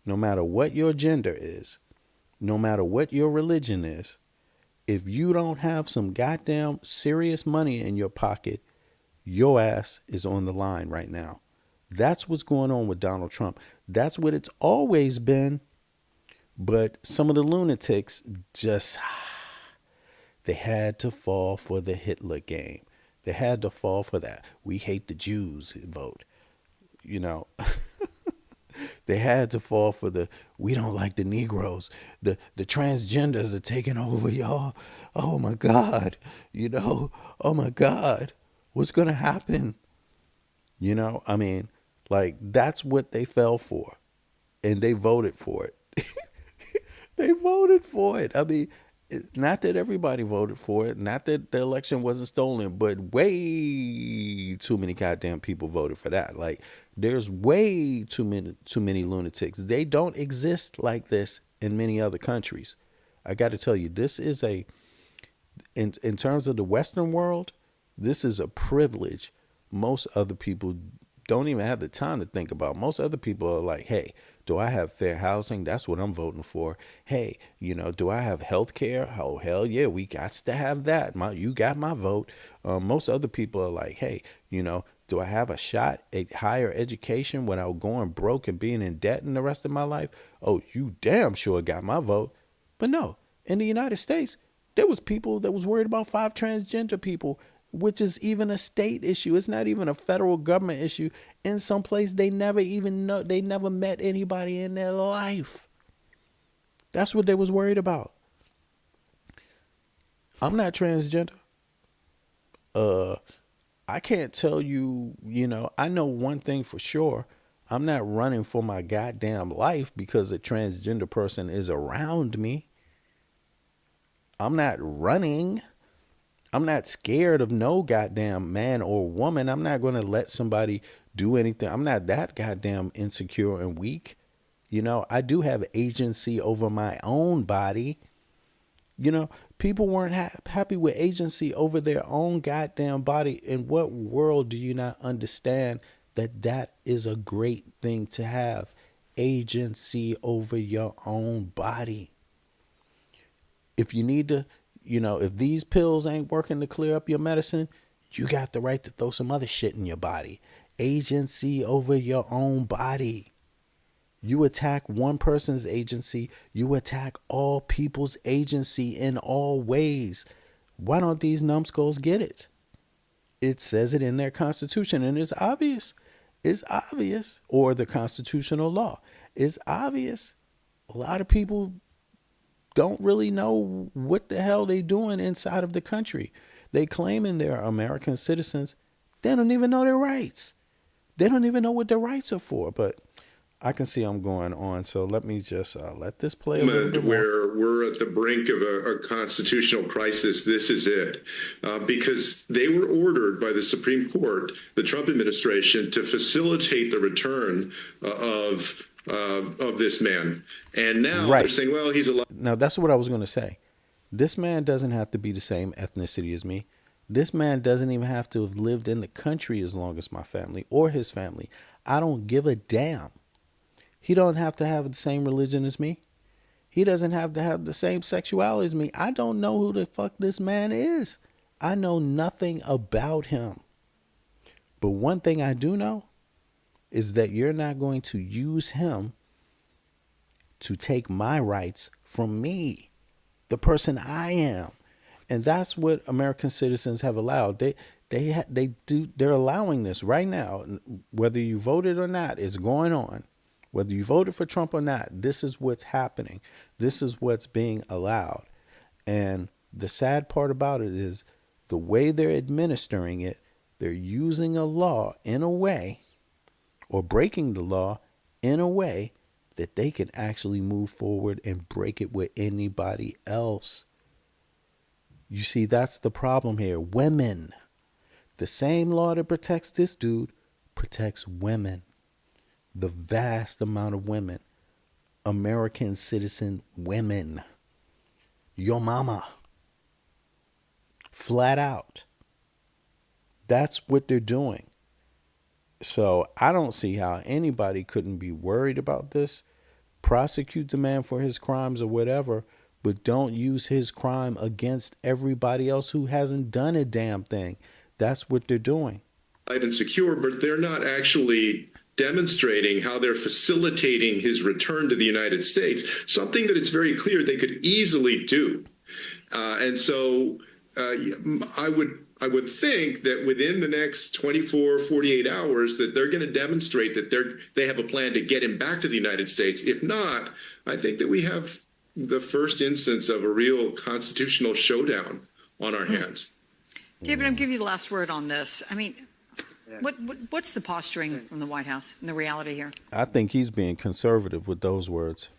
no matter what your gender is, no matter what your religion is, if you don't have some goddamn serious money in your pocket, your ass is on the line right now. That's what's going on with Donald Trump. That's what it's always been. But some of the lunatics they had to fall for the Hitler game. They had to fall for that. We hate the Jews vote. They had to fall for we don't like the Negroes. The transgenders are taking over, y'all. Oh my God. Oh my God. What's going to happen? That's what they fell for. And they voted for it. They voted for it. Not that everybody voted for it, not that the election wasn't stolen, but way too many goddamn people voted for that. There's way too many lunatics. They don't exist like this in many other countries. I got to tell you, this is in terms of the Western world, This is a privilege most other people don't even have the time to think about. Most other people are like, hey, do I have fair housing? That's what I'm voting for. Hey, do I have health care? Oh, hell yeah, we got to have that. You got my vote. Most other people are like, hey, do I have a shot at higher education without going broke and being in debt in the rest of my life? Oh, you damn sure got my vote. But no, in the United States, there was people that was worried about 5 transgender people, which is even a state issue. It's not even a federal government issue. In some place they never even know, they never met anybody in their life. That's what they was worried about. I'm not transgender. I can't tell you, I know one thing for sure. I'm not running for my goddamn life because a transgender person is around me. I'm not running. I'm not scared of no goddamn man or woman. I'm not going to let somebody do anything. I'm not that goddamn insecure and weak. I do have agency over my own body. People weren't happy with agency over their own goddamn body. In what world do you not understand that that is a great thing to have? Agency over your own body. If you need to, if these pills ain't working to clear up your medicine, you got the right to throw some other shit in your body. Agency over your own body. You attack one person's agency, you attack all people's agency in all ways. Why don't these numbskulls get it? It says it in their constitution, and it's obvious. It's obvious. Or the constitutional law. It's obvious. A lot of people don't really know what the hell they doing inside of the country. They claiming they're American citizens. They don't even know their rights. They don't even know what their rights are for. But I can see I'm going on, so let me just let this play a little bit more. Where we're at the brink of a constitutional crisis, this is it. Because they were ordered by the Supreme Court, the Trump administration, to facilitate the return of this man. And now they're saying, well, he's alive. Now, that's what I was going to say. This man doesn't have to be the same ethnicity as me. This man doesn't even have to have lived in the country as long as my family or his family. I don't give a damn. He don't have to have the same religion as me. He doesn't have to have the same sexuality as me. I don't know who the fuck this man is. I know nothing about him. But one thing I do know is that you're not going to use him to take my rights from me, the person I am. And that's what American citizens have allowed. They're allowing this right now. Whether you voted or not, it's going on. Whether you voted for Trump or not, this is what's happening. This is what's being allowed. And the sad part about it is the way they're administering it, they're using a law in a way, or breaking the law in a way that they can actually move forward and break it with anybody else. You see, that's the problem here. Women. The same law that protects this dude protects women. The vast amount of women. American citizen women. Your mama. Flat out. That's what they're doing. So I don't see how anybody couldn't be worried about this. Prosecute the man for his crimes or whatever, but don't use his crime against everybody else who hasn't done a damn thing. That's what they're doing. And secure, but they're not actually demonstrating how they're facilitating his return to the United States, something that it's very clear they could easily do. And so I would think that within the next 24, 48 hours that they're going to demonstrate that they have a plan to get him back to the United States. If not, I think that we have the first instance of a real constitutional showdown on our hands. David, I'll give you the last word on this. I mean, what's the posturing from the White House and the reality here? I think he's being conservative with those words.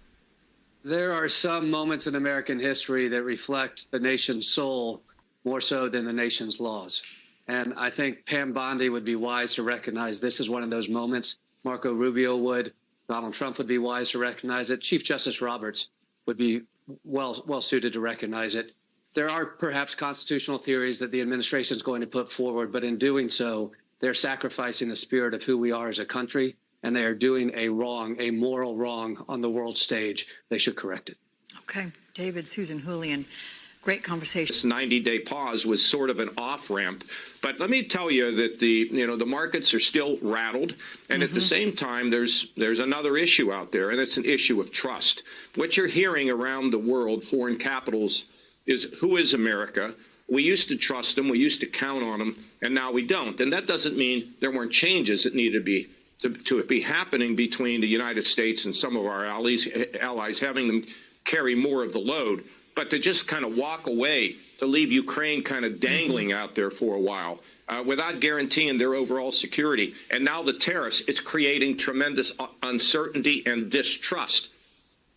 There are some moments in American history that reflect the nation's soul more so than the nation's laws. And I think Pam Bondi would be wise to recognize this is one of those moments. Marco Rubio would. Donald Trump would be wise to recognize it. Chief Justice Roberts would be well suited to recognize it. there are perhaps constitutional theories that the administration is going to put forward, but in doing so, they're sacrificing the spirit of who we are as a country, and they are doing a wrong, a moral wrong on the world stage. They should correct it. Okay, David, Susan Julian, great conversation. This 90-day pause was sort of an off-ramp, but let me tell you that the markets are still rattled, and at the same time, there's another issue out there, and it's an issue of trust. What you're hearing around the world, foreign capitals, is who is America? We used to trust them, we used to count on them, and now we don't. And that doesn't mean there weren't changes that needed to be happening between the United States and some of our allies, having them carry more of the load. But to just kind of walk away, to leave Ukraine kind of dangling out there for a while, without guaranteeing their overall security. And now the tariffs, it's creating tremendous uncertainty and distrust.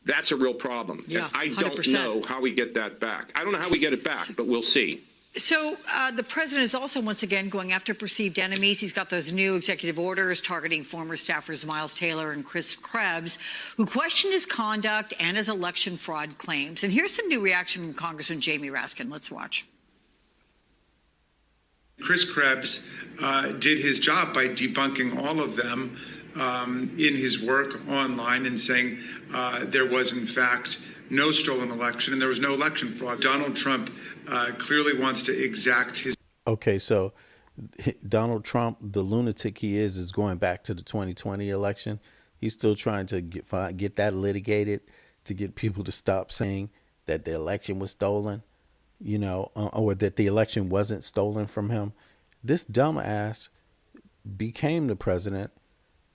That's a real problem. Yeah, I don't 100%. know how we get that back. I don't know how we get it back, but we'll see. So the president is also once again going after perceived enemies. He's got those new executive orders targeting former staffers Miles Taylor and Chris Krebs, who questioned his conduct and his election fraud claims. And here's some new reaction from Congressman Jamie Raskin. Let's watch. Chris Krebs did his job by debunking all of them in his work online and saying there was, in fact, no stolen election and there was no election fraud. Donald Trump clearly wants to exact his. Okay, so Donald Trump, the lunatic he is going back to the 2020 election. He's still trying to get that litigated to get people to stop saying that the election was stolen, or that the election wasn't stolen from him. This dumbass became the president,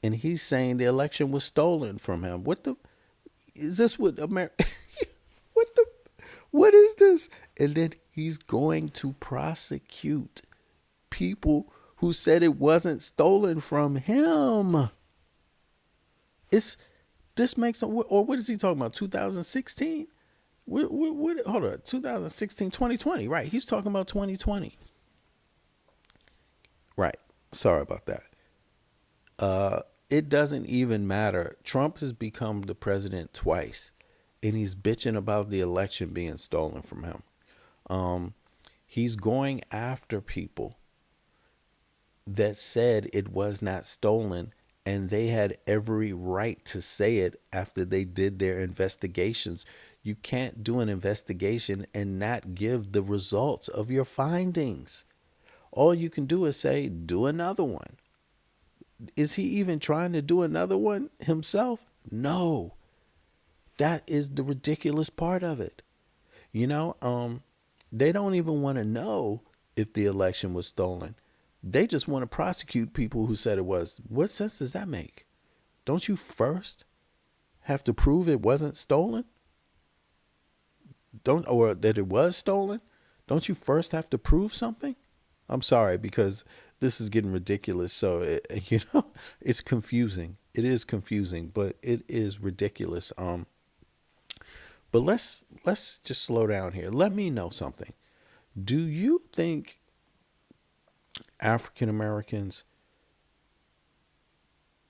and he's saying the election was stolen from him. What the is this? What America? What is this? And then he's going to prosecute people who said it wasn't stolen from him. This makes, or what is he talking about? 2016? What, hold on, 2016, 2020, right? He's talking about 2020. Right. Sorry about that. It doesn't even matter. Trump has become the president twice, and he's bitching about the election being stolen from him. He's going after people that said it was not stolen, and they had every right to say it after they did their investigations. You can't do an investigation and not give the results of your findings. All you can do is say, do another one. Is he even trying to do another one himself? No. That is the ridiculous part of it. They don't even want to know if the election was stolen. They just want to prosecute people who said it was. What sense does that make? Don't you first have to prove it wasn't stolen? Or that it was stolen? Don't you first have to prove something? I'm sorry, because this is getting ridiculous. So, it's confusing. It is confusing, but it is ridiculous. But let's just slow down here. Let me know something. Do you think African Americans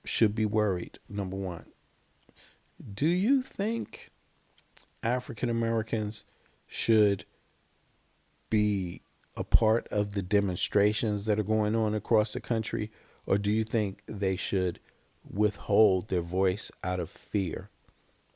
should be worried? Number one. Do you think African Americans should be a part of the demonstrations that are going on across the country, or do you think they should withhold their voice out of fear?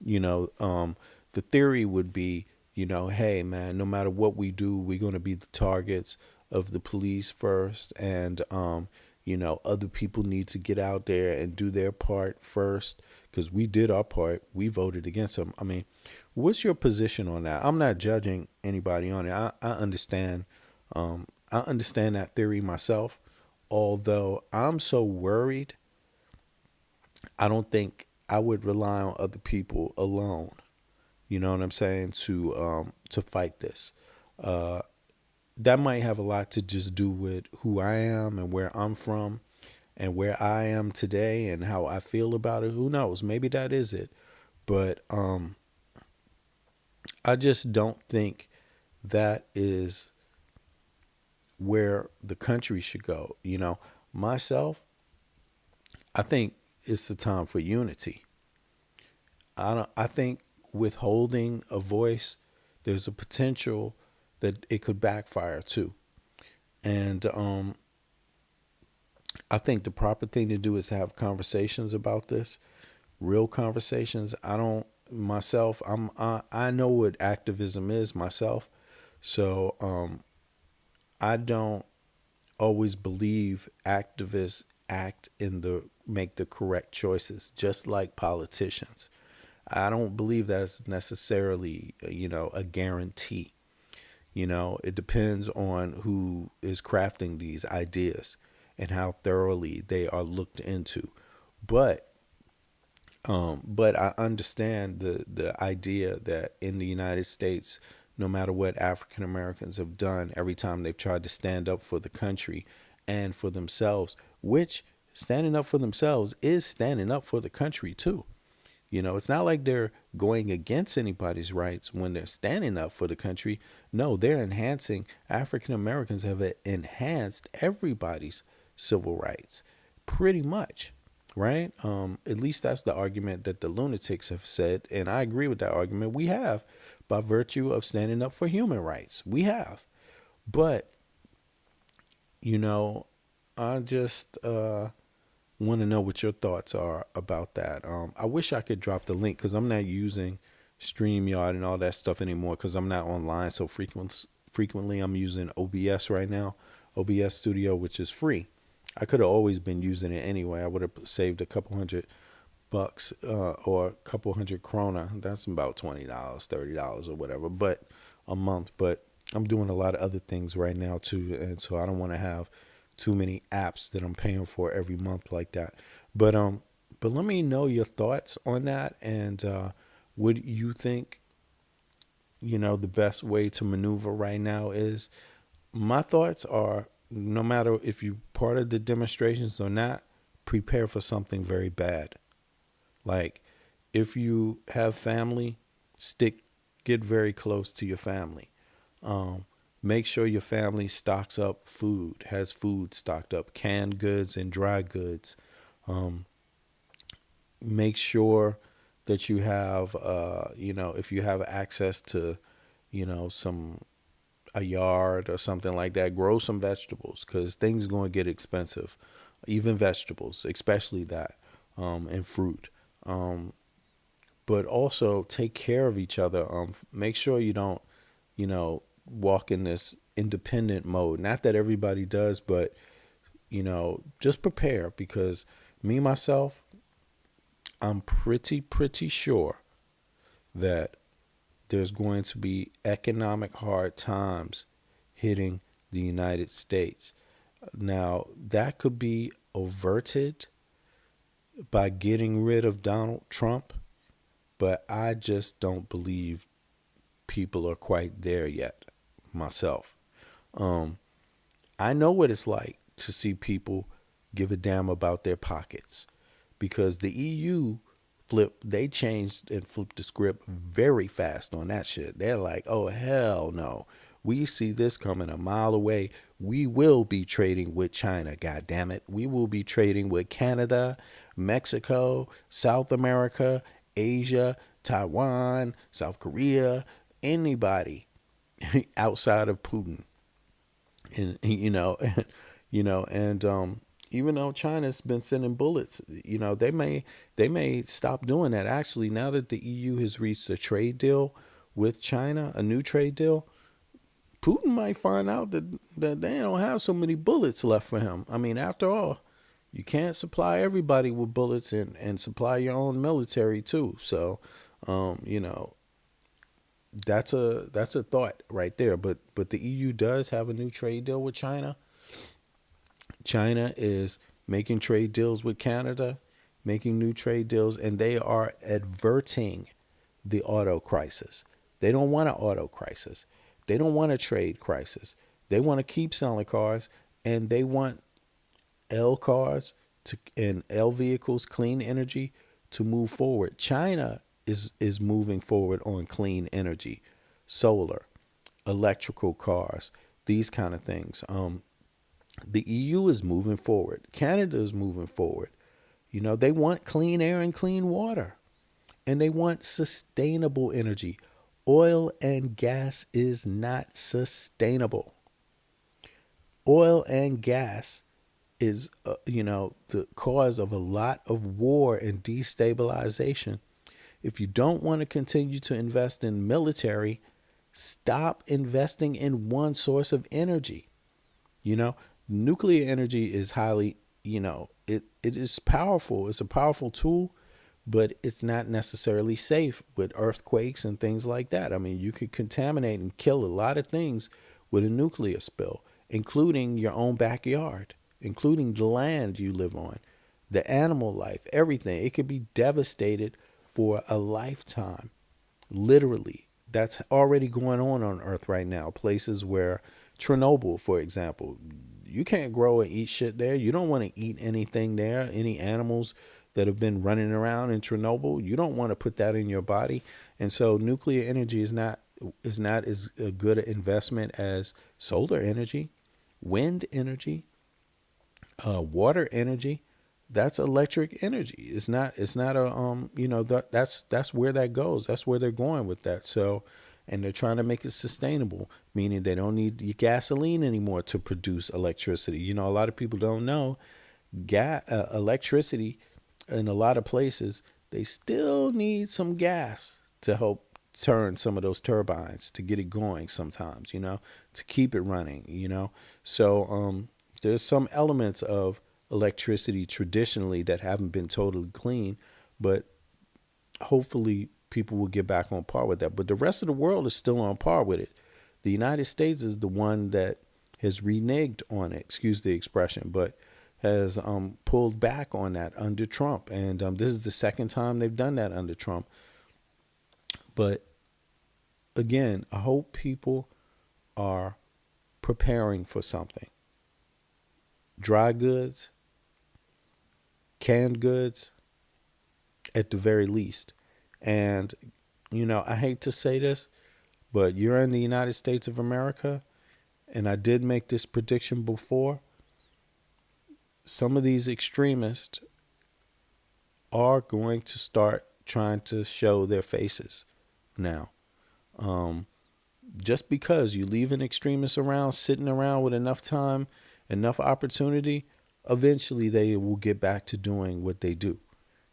The theory would be, hey man, no matter what we do, we're going to be the targets of the police first, and other people need to get out there and do their part first, because we did our part. We voted against them. I mean, what's your position on that? I'm not judging anybody on it. I understand. I understand that theory myself, although I'm so worried. I don't think I would rely on other people alone. You know what I'm saying? To fight this. That might have a lot to just do with who I am and where I'm from and where I am today and how I feel about it. Who knows? Maybe that is it. But I just don't think that is where the country should go. Myself, I think it's the time for unity. I think withholding a voice, there's a potential that it could backfire too. And I think the proper thing to do is to have conversations about this, real conversations. I don't myself. I know what activism is myself, so I don't always believe activists make the correct choices, just like politicians. I don't believe that's necessarily, a guarantee. It depends on who is crafting these ideas and how thoroughly they are looked into. But I understand the idea that in the United States, no matter what African Americans have done, every time they've tried to stand up for the country and for themselves, which standing up for themselves is standing up for the country too. It's not like they're going against anybody's rights when they're standing up for the country. No, they're enhancing. African Americans have enhanced everybody's civil rights, pretty much, right? At least that's the argument that the lunatics have said, and I agree with that argument. We have, by virtue of standing up for human rights, we have. But I just want to know what your thoughts are about that. I wish I could drop the link because I'm not using StreamYard and all that stuff anymore because I'm not online so frequently. I'm using OBS right now, OBS Studio, which is free. I could have always been using it anyway. I would have saved a couple $100 or a couple 100 krona. That's about $20, $30 or whatever, but a month. But I'm doing a lot of other things right now too, and so I don't want to have too many apps that I'm paying for every month like that. But let me know your thoughts on that, and what you think the best way to maneuver right now is. My thoughts are, no matter if you're part of the demonstrations or not, prepare for something very bad. Like, if you have family, get very close to your family. Make sure your family stocks up food, has food stocked up, canned goods and dry goods. Make sure that you have, if you have access to, a yard or something like that, grow some vegetables because things are going to get expensive, even vegetables, especially that, and fruit. But also take care of each other. Make sure you don't, walk in this independent mode. Not that everybody does, but just prepare, because myself, I'm pretty sure that there's going to be economic hard times hitting the United States. Now, that could be averted by getting rid of Donald Trump, but I just don't believe people are quite there yet myself. I know what it's like to see people give a damn about their pockets, because the EU they changed and flipped the script very fast on that shit. They're like, oh, hell no. We see this coming a mile away. We will be trading with China, God damn it. We will be trading with Canada, Mexico, South America, Asia, Taiwan, South Korea, anybody outside of Putin. And even though China's been sending bullets, they may stop doing that. Actually, now that the EU has reached a trade deal with China, a new trade deal, Putin might find out that they don't have so many bullets left for him. I mean, after all, you can't supply everybody with bullets and supply your own military too. So, that's a thought right there. But the EU does have a new trade deal with China. China is making trade deals with Canada, making new trade deals, and they are averting the auto crisis. They don't want an auto crisis. They don't want a trade crisis. They want to keep selling cars, and they want L cars and L vehicles, clean energy, to move forward. China is moving forward on clean energy, solar, electrical cars, these kind of things. The EU is moving forward. Canada is moving forward. They want clean air and clean water, and they want sustainable energy. Oil and gas is not sustainable. Oil and gas is, the cause of a lot of war and destabilization. If you don't want to continue to invest in military, stop investing in one source of energy. Nuclear energy is highly, it is powerful. It's a powerful tool, but it's not necessarily safe with earthquakes and things like that. I mean, you could contaminate and kill a lot of things with a nuclear spill, including your own backyard, including the land you live on, the animal life, everything. It could be devastated for a lifetime. Literally, that's already going on Earth right now. Places where Chernobyl, for example, you can't grow and eat shit there. You don't want to eat anything there. Any animals that have been running around in Chernobyl, you don't want to put that in your body. And so nuclear energy is not as a good investment as solar energy, wind energy, water energy. That's electric energy. It's not a that's where that goes. That's where they're going with that. So, and they're trying to make it sustainable, meaning they don't need your gasoline anymore to produce electricity. A lot of people don't know electricity in a lot of places, they still need some gas to help turn some of those turbines to get it going sometimes, to keep it running, So there's some elements of electricity traditionally that haven't been totally clean, but hopefully people will get back on par with that. But the rest of the world is still on par with it. The United States is the one that has reneged on it, excuse the expression, but has pulled back on that under Trump. And this is the second time they've done that under Trump. But again, I hope people are preparing for something. Dry goods, canned goods, at the very least. And, I hate to say this, but you're in the United States of America, and I did make this prediction before. Some of these extremists are going to start trying to show their faces now. Just because you leave an extremist around, sitting around with enough time, enough opportunity, eventually they will get back to doing what they do,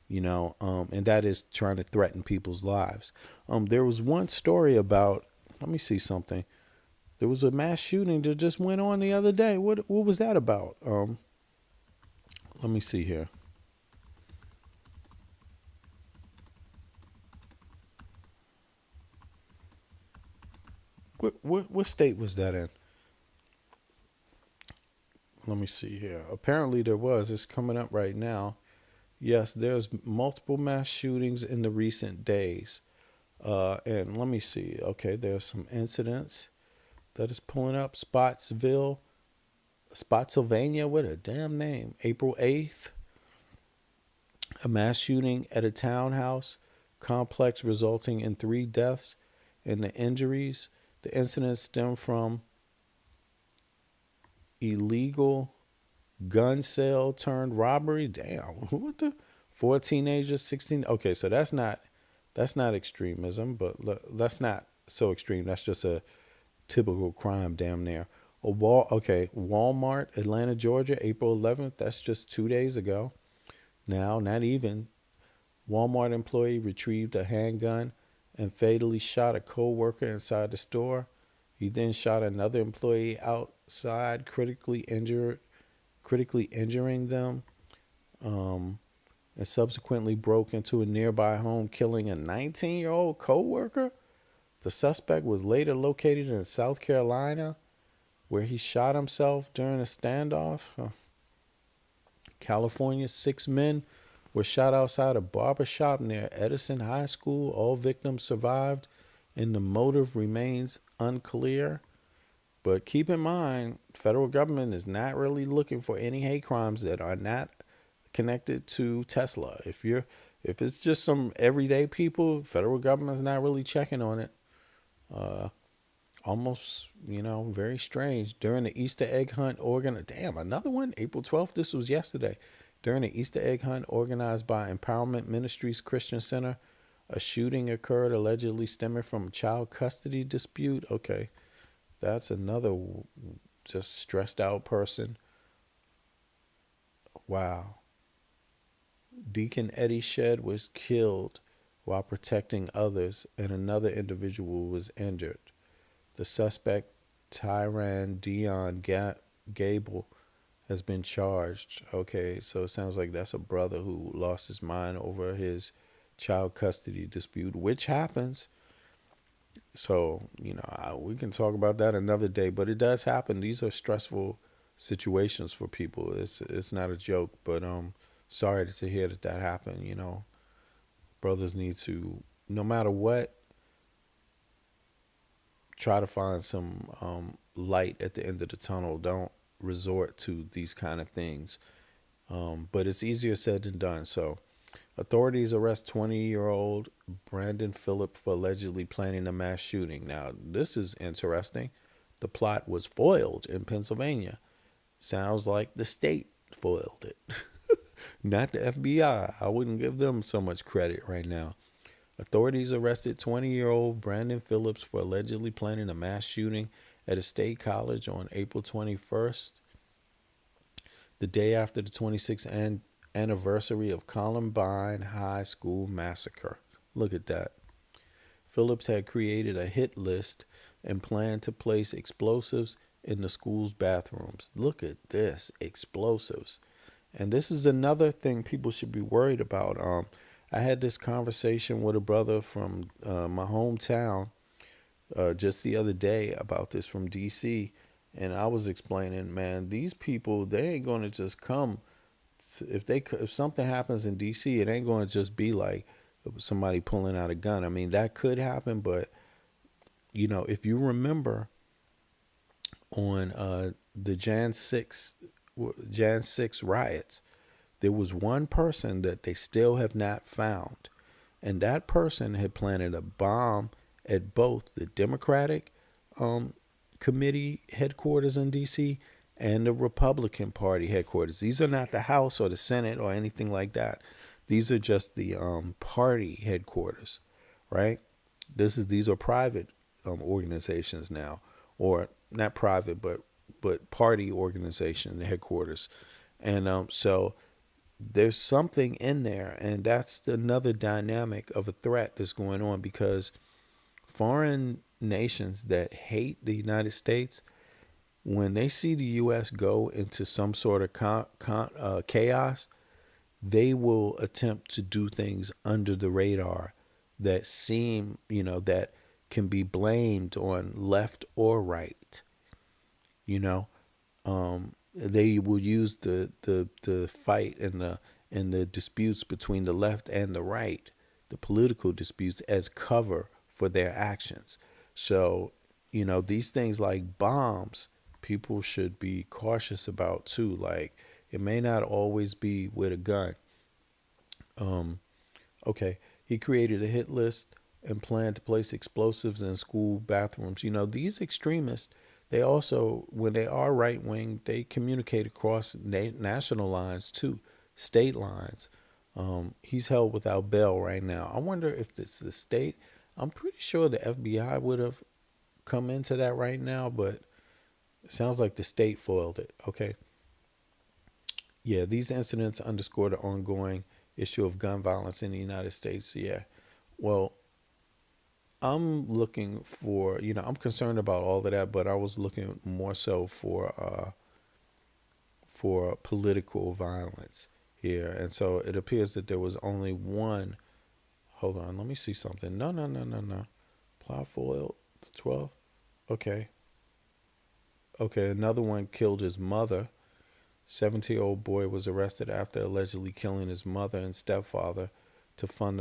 and that is trying to threaten people's lives. There was one story about, let me see something. There was a mass shooting that just went on the other day. What was that about? Let me see here. What state was that in? Let me see here. Apparently there was. It's coming up right now. Yes, there's multiple mass shootings in the recent days. And let me see. Okay, there's some incidents that is pulling up. Spotsylvania, what a damn name. April 8th. A mass shooting at a townhouse complex resulting in 3 deaths and the injuries. The incident stemmed from illegal gun sale turned robbery. Damn, what the? 4 teenagers, 16. Okay, so that's not extremism, but that's not so extreme. That's just a typical crime, damn near. Walmart, Atlanta, Georgia, April 11th. That's just 2 days ago. Now, not even. Walmart employee retrieved a handgun and fatally shot a co-worker inside the store. He then shot another employee outside, critically injuring them, and subsequently broke into a nearby home, killing a 19-year-old co-worker. The suspect was later located in South Carolina, where he shot himself during a standoff. California, 6 men were shot outside a barbershop near Edison High School. All victims survived, and the motive remains unclear. But keep in mind, federal government is not really looking for any hate crimes that are not connected to Tesla. If it's just some everyday people, federal government's not really checking on it. Almost, very strange. During the Easter egg hunt another one, April 12th. This was yesterday. During the Easter egg hunt organized by Empowerment Ministries Christian Center, A shooting occurred allegedly stemming from a child custody dispute. Okay, that's another just stressed out person. Wow. Deacon Eddie Shedd was killed while protecting others, and another individual was injured. The suspect, Tyran Dion Gable, has been charged. Okay, so it sounds like that's a brother who lost his mind over his child custody dispute, which happens. So, we can talk about that another day, but it does happen. These are stressful situations for people. It's not a joke, but sorry to hear that happened. Brothers need to, no matter what, try to find some light at the end of the tunnel. Don't resort to these kind of things. But it's easier said than done. So, authorities arrest 20-year-old Brandon Phillip for allegedly planning a mass shooting. Now, this is interesting. The plot was foiled in Pennsylvania. Sounds like the state foiled it, not the FBI. I wouldn't give them so much credit right now. Authorities arrested 20-year-old Brandon Phillips for allegedly planning a mass shooting at a state college on April 21st, the day after the 26th anniversary of Columbine High School massacre. Look at that. Phillips had created a hit list and planned to place explosives in the school's bathrooms. Look at this, explosives. And this is another thing people should be worried about. I had this conversation with a brother from my hometown just the other day about this from D.C., and I was explaining, man, these people, they ain't going to just come. If something happens in D.C., it ain't going to just be like somebody pulling out a gun. I mean, that could happen, but, if you remember on the Jan 6 riots, there was one person that they still have not found, and that person had planted a bomb at both the Democratic committee headquarters in D.C. and the Republican Party headquarters. These are not the House or the Senate or anything like that. These are just the party headquarters, right? These are private organizations now, or not private, but party organization headquarters, and so there's something in there, and that's another dynamic of a threat that's going on, because foreign nations that hate the United States, when they see the U.S. go into some sort of chaos, they will attempt to do things under the radar that seem, that can be blamed on left or right. They will use the fight and the disputes between the left and the right, the political disputes, as cover for their actions. So, these things like bombs, people should be cautious about too. Like, it may not always be with a gun. Okay, he created a hit list and planned to place explosives in school bathrooms. These extremists, they also, when they are right wing, they communicate across national lines too, state lines. He's held without bail right now. I wonder if it's the state. I'm pretty sure the FBI would have come into that right now, but it sounds like the state foiled it. Okay. Yeah, these incidents underscore the ongoing issue of gun violence in the United States. Yeah. Well, I'm looking for, I'm concerned about all of that, but I was looking more so for political violence here. And so it appears that there was only one. Hold on, let me see something. No. Plot foiled, the 12th. Okay, another one killed his mother. 17-year-old boy was arrested after allegedly killing his mother and stepfather to fund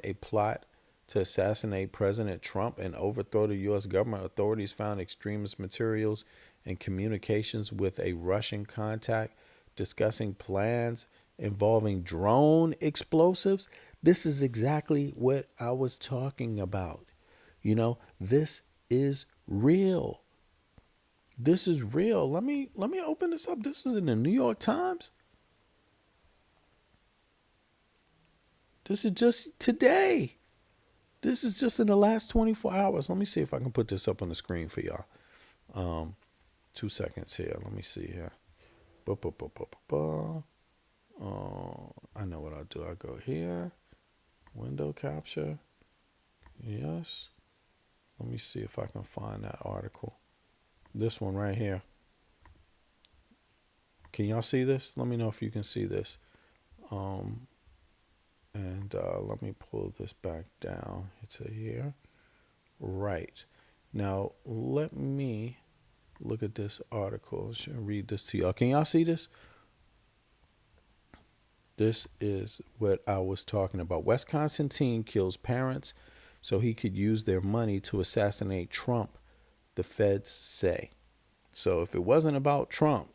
a plot to assassinate President Trump and overthrow the U.S. government. Authorities found extremist materials and communications with a Russian contact discussing plans involving drone explosives. This is exactly what I was talking about. This is real. This is real. Let me open this up. This is in the New York Times. This is just today. This is just in the last 24 hours. Let me see if I can put this up on the screen for y'all. 2 seconds here. Let me see here. I know what I'll do. I'll go here. Window capture. Yes. Let me see if I can find that article. This one right here. Can y'all see this? Let me know if you can see this. Let me pull this back down to here. Right. Now, let me look at this article. I should read this to y'all. Can y'all see this? This is what I was talking about. Wisconsin teen kills parents so he could use their money to assassinate Trump, the feds say. So if it wasn't about Trump,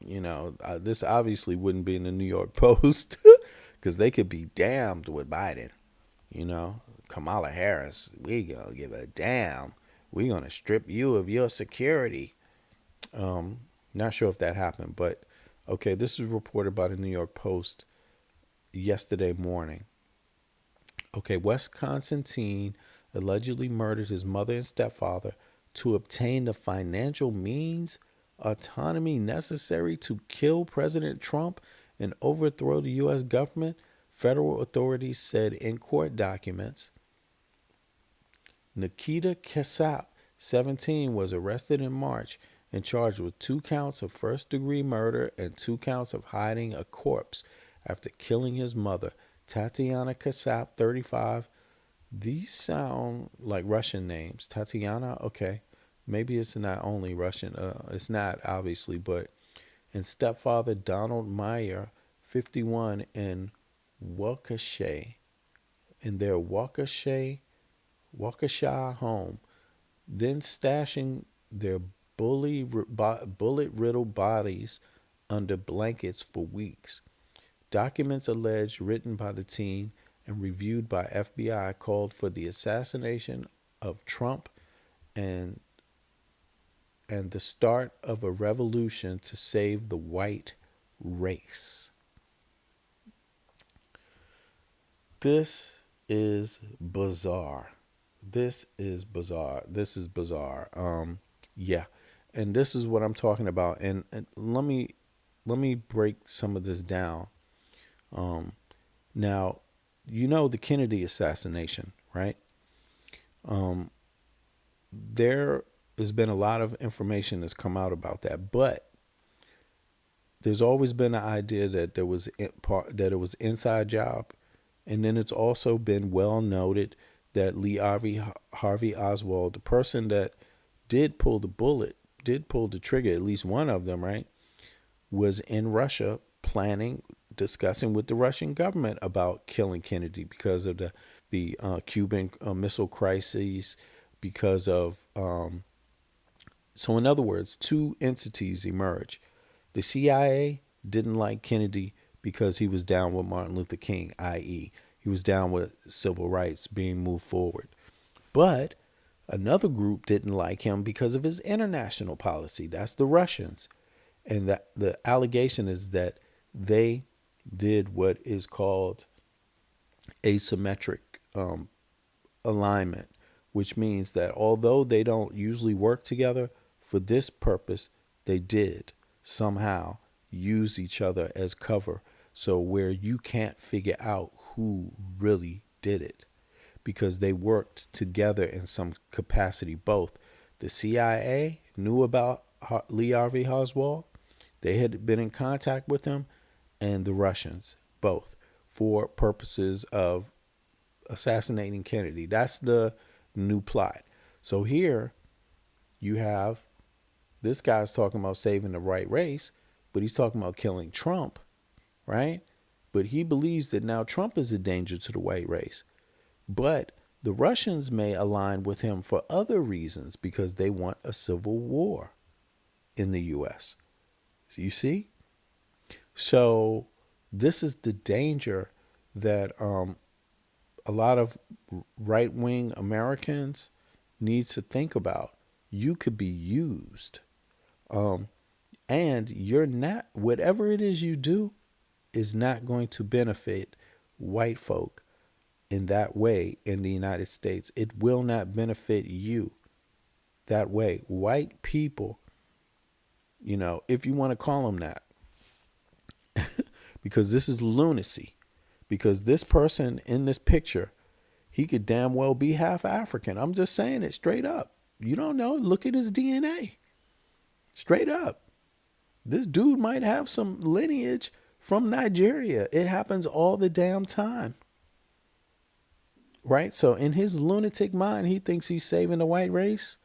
this obviously wouldn't be in the New York Post because they could be damned with Biden. Kamala Harris, we gonna give a damn. We gonna strip you of your security. Not sure if that happened, but okay, this is reported by the New York Post yesterday morning. Okay, Wisconsin teen allegedly murdered his mother and stepfather to obtain the financial means, autonomy necessary to kill President Trump and overthrow the U.S. government, federal authorities said in court documents. Nikita Kasap, 17, was arrested in March and charged with 2 counts of first-degree murder and 2 counts of hiding a corpse after killing his mother, Tatiana Kasap, 35. These sound like Russian names. Tatiana, okay. Maybe it's not only Russian. It's not, obviously, but... And stepfather Donald Meyer, 51, in Waukesha, in their Waukesha home, then stashing their bullet-riddled bodies under blankets for weeks. Documents alleged written by the teen and reviewed by FBI called for the assassination of Trump and the start of a revolution to save the white race. This is bizarre. Yeah. And this is what I'm talking about. And let me break some of this down. Now, the Kennedy assassination, right? There has been a lot of information that's come out about that, but there's always been an idea that it was inside job, and then it's also been well noted that Lee Harvey Oswald, the person that did pull the trigger, at least one of them, right, was in Russia discussing with the Russian government about killing Kennedy because of the Cuban Missile Crisis, because of so in other words, 2 entities emerge. The CIA didn't like Kennedy because he was down with Martin Luther King, i.e., he was down with civil rights being moved forward. But another group didn't like him because of his international policy. That's the Russians. And the allegation is that they did what is called asymmetric alignment, which means that although they don't usually work together, for this purpose, they did somehow use each other as cover. So where you can't figure out who really did it, because they worked together in some capacity. Both the CIA knew about Lee Harvey Oswald, they had been in contact with him, and the Russians, both, for purposes of assassinating Kennedy. That's the new plot. So here you have this guy's talking about saving the right race, but he's talking about killing Trump, right? But he believes that now Trump is a danger to the white race. But the Russians may align with him for other reasons because they want a civil war in the U.S. You see? So this is the danger that a lot of right-wing Americans need to think about. You could be used. And you're not, whatever it is you do is not going to benefit white folk in that way in the United States. It will not benefit you that way. White people, if you want to call them that, because this is lunacy. Because this person in this picture, he could damn well be half African. I'm just saying it straight up. You don't know. Look at his DNA. Straight up. This dude might have some lineage from Nigeria. It happens all the damn time. Right? So in his lunatic mind, he thinks he's saving the white race.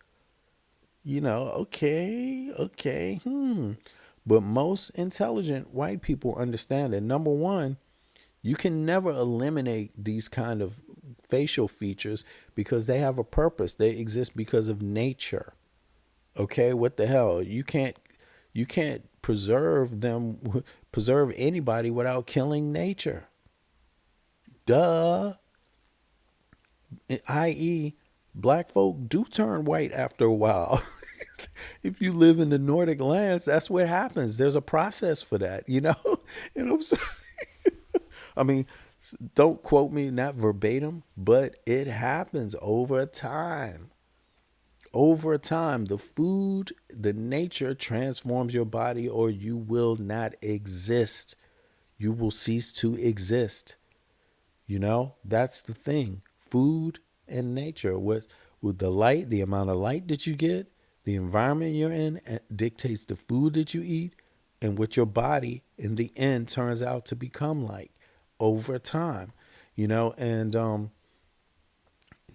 Okay. But most intelligent white people understand that, number one, you can never eliminate these kind of facial features because they have a purpose. They exist because of nature. Okay, what the hell? You can't preserve anybody without killing nature. Duh. I.e., black folk do turn white after a while. If you live in the Nordic lands, that's what happens. There's a process for that, You know what I'm saying? I mean, don't quote me, not verbatim, but it happens over time. Over time, the food, the nature transforms your body, or you will not exist. You will cease to exist. That's the thing. Food and nature. With the light, the amount of light that you get, the environment you're in dictates the food that you eat and what your body in the end turns out to become like over time. And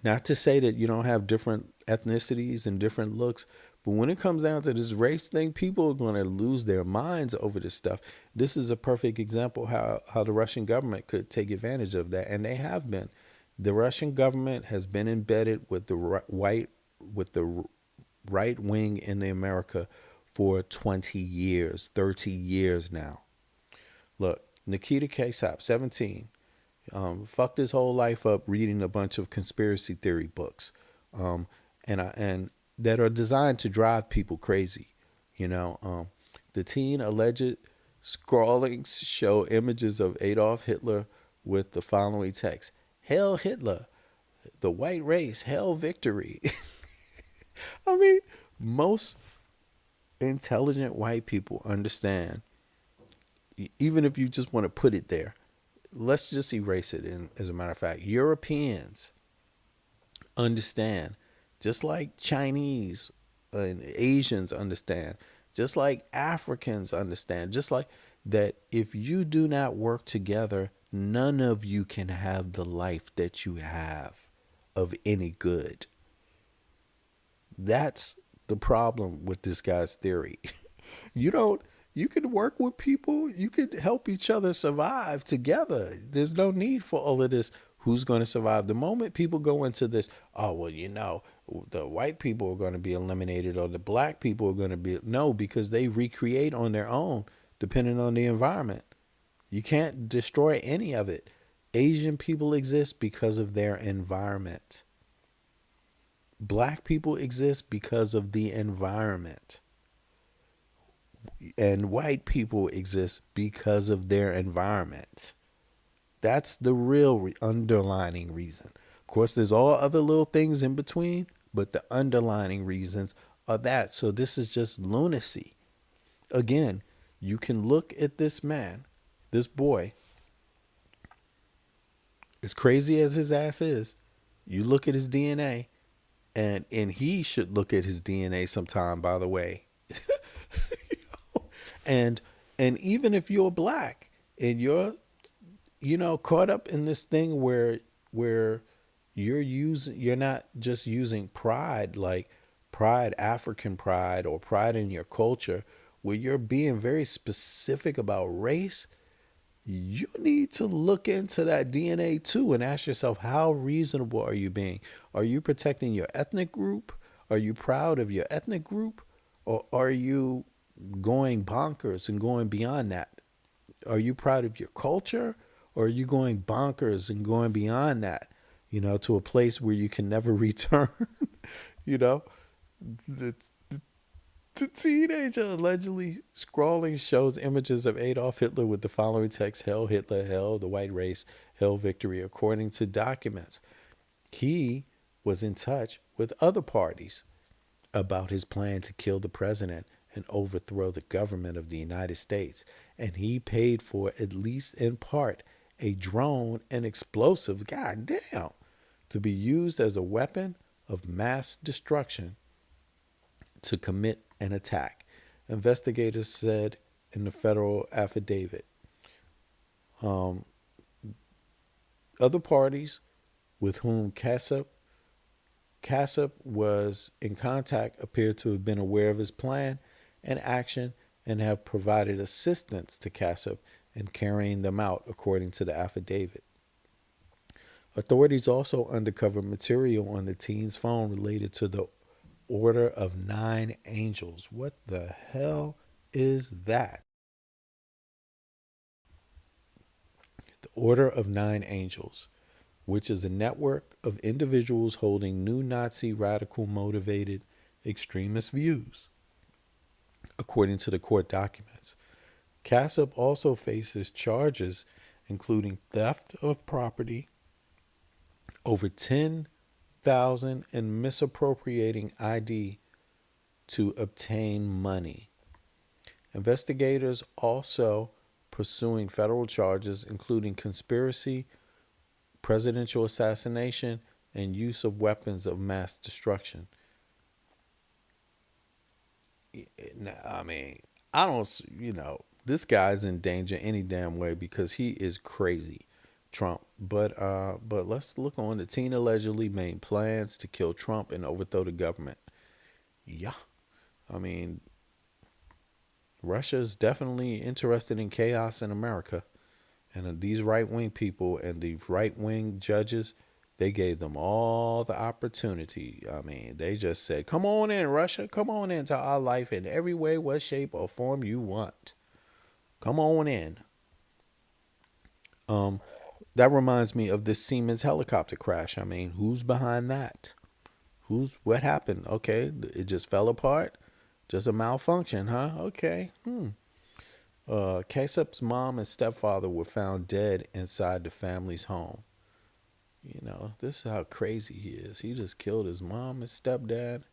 not to say that you don't have different ethnicities and different looks, but when it comes down to this race thing, people are going to lose their minds over this stuff. This is a perfect example how the Russian government could take advantage of that, and they have been. The Russian government has been embedded with the right wing in America for 20 years, 30 years now. Look, Nikita Kasap, 17, fucked his whole life up reading a bunch of conspiracy theory books, and that are designed to drive people crazy. The teen alleged scrawlings show images of Adolf Hitler with the following text: "Hail Hitler, the white race, hail victory." I mean, most intelligent white people understand, even if you just want to put it there, let's just erase it. And as a matter of fact, Europeans understand, just like Chinese and Asians understand, just like Africans understand, just like that, if you do not work together, none of you can have the life that you have of any good. That's the problem with this guy's theory. You could work with people. You could help each other survive together. There's no need for all of this. Who's going to survive? The moment people go into this, the white people are going to be eliminated, or the black people are going to be, no, because they recreate on their own, depending on the environment. You can't destroy any of it. Asian people exist because of their environment. Black people exist because of the environment. And white people exist because of their environment. That's the real underlining reason. Of course, there's all other little things in between, but the underlining reasons are that. So this is just lunacy. Again, you can look at this man, this boy, as crazy as his ass is, you look at his DNA, and he should look at his DNA sometime, by the way. And even if you're black and you're caught up in this thing where you're not just using pride, like pride, African pride, or pride in your culture, where you're being very specific about race, you need to look into that DNA too and ask yourself, how reasonable are you being? Are you protecting your ethnic group? Are you proud of your ethnic group? Or are you going bonkers and going beyond that? Are you proud of your culture? Or are you going bonkers and going beyond that, to a place where you can never return? The teenager allegedly scrawling shows images of Adolf Hitler with the following text: "Hail Hitler, hail the white race, hail victory," according to documents. He was in touch with other parties about his plan to kill the president and overthrow the government of the United States. And he paid for, at least in part, a drone and explosive, goddamn, to be used as a weapon of mass destruction to commit an attack. Investigators said in the federal affidavit. Other parties with whom Kassup was in contact appear to have been aware of his plan and action and have provided assistance to Kassup in carrying them out, according to the affidavit. Authorities also uncovered material on the teen's phone related to the Order of 9 Angels. What the hell is that? The Order of 9 Angels, which is a network of individuals holding new Nazi radical motivated extremist views, according to the court documents. Kassup also faces charges including theft of property, over 10,000, and misappropriating ID to obtain money. Investigators also pursuing federal charges including conspiracy, presidential assassination, and use of weapons of mass destruction. I mean, I don't, this guy's in danger any damn way because he is crazy, Trump. But let's look on. The teen allegedly made plans to kill Trump and overthrow the government. Yeah, I mean, Russia is definitely interested in chaos in America. And these right-wing people and these right-wing judges, they gave them all the opportunity. I mean, they just said, come on in, Russia. Come on into our life in every way, what shape or form you want. Come on in. That reminds me of this Siemens helicopter crash. I mean, who's behind that? What happened? Okay, it just fell apart. Just a malfunction, huh? Okay. Kassup's mom and stepfather were found dead inside the family's home. This is how crazy he is. He just killed his mom and stepdad.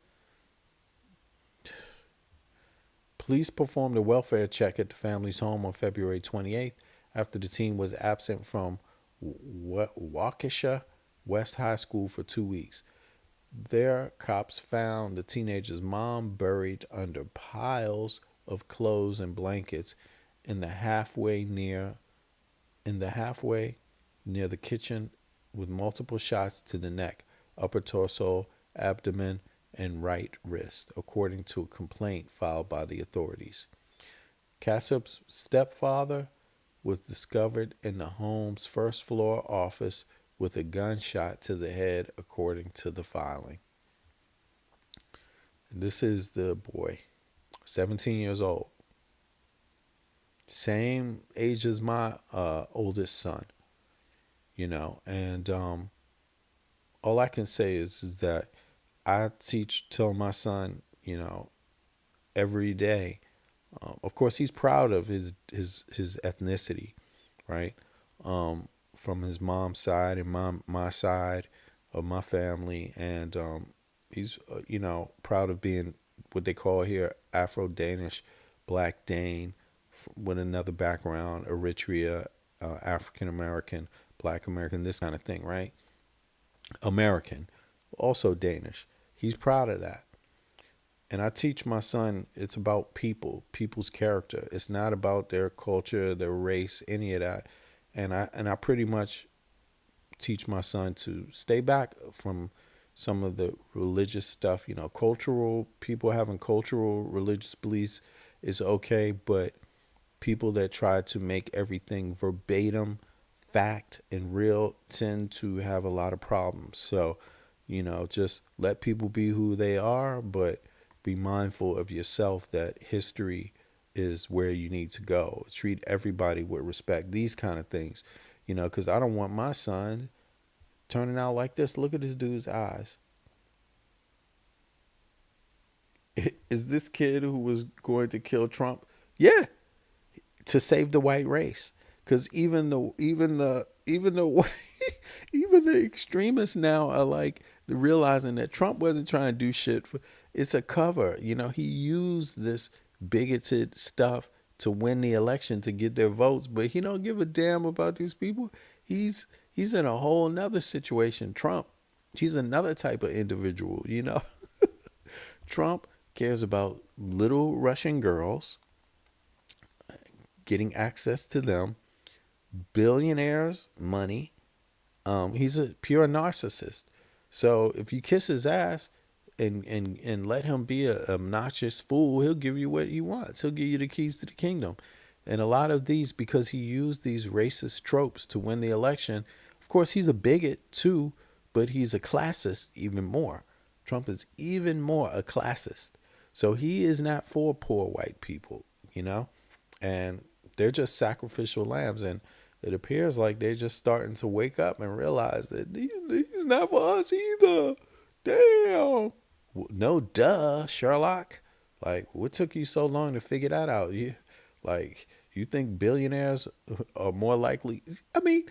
Police performed a welfare check at the family's home on February 28th after the teen was absent from Waukesha West High School for 2 weeks. There, cops found the teenager's mom buried under piles of clothes and blankets in the halfway near the kitchen, with multiple shots to the neck, upper torso, abdomen, and right wrist, according to a complaint filed by the authorities. Kassup's stepfather was discovered in the home's first floor office with a gunshot to the head, according to the filing. And this is the boy, 17 years old. Same age as my oldest son, and all I can say is that I tell my son, every day. Of course, he's proud of his ethnicity, right? From his mom's side and my side of my family, and he's proud of being what they call here Afro-Danish, Black Dane, with another background, Eritrea, African American, Black American, this kind of thing, right? American, also Danish. He's proud of that. And I teach my son it's about people's character. It's not about their culture, their race, any of that. And I pretty much teach my son to stay back from some of the religious stuff. Cultural people having cultural religious beliefs is okay, but people that try to make everything verbatim, fact, and real tend to have a lot of problems. So, just let people be who they are, but be mindful of yourself that history is where you need to go. Treat everybody with respect. These kind of things, because I don't want my son turning out like this. Look at this dude's eyes. Is this kid who was going to kill Trump? Yeah, to save the white race. Because even the extremists now are like realizing that Trump wasn't trying to do shit. It's a cover. He used this bigoted stuff to win the election to get their votes, but he don't give a damn about these people. He's in a whole nother situation. Trump, he's another type of individual. Trump cares about little Russian girls, getting access to them, billionaires, money. He's a pure narcissist. So if you kiss his ass and let him be a obnoxious fool, he'll give you what he wants. He'll give you the keys to the kingdom. And a lot of these, because he used these racist tropes to win the election, of course, he's a bigot too, but he's a classist even more. Trump is even more a classist. So he is not for poor white people. And they're just sacrificial lambs. And it appears like they're just starting to wake up and realize that he's not for us either. Damn. No, duh, Sherlock. Like, what took you so long to figure that out? You think billionaires are more likely? I mean,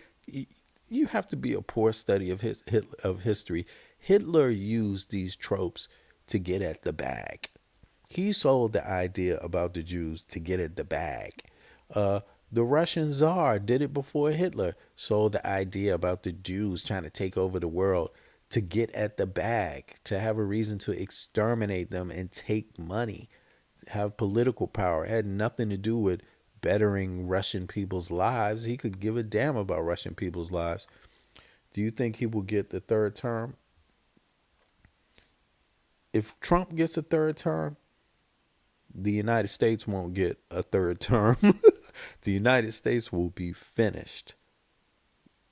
you have to be a poor study of history. Hitler used these tropes to get at the bag. He sold the idea about the Jews to get at the bag. The Russian Tsar did it before Hitler, sold the idea about the Jews trying to take over the world to get at the bag, to have a reason to exterminate them and take money, have political power. It had nothing to do with bettering Russian people's lives. He could give a damn about Russian people's lives. Do you think he will get the third term? If Trump gets a third term, the United States won't get a third term. The United States will be finished.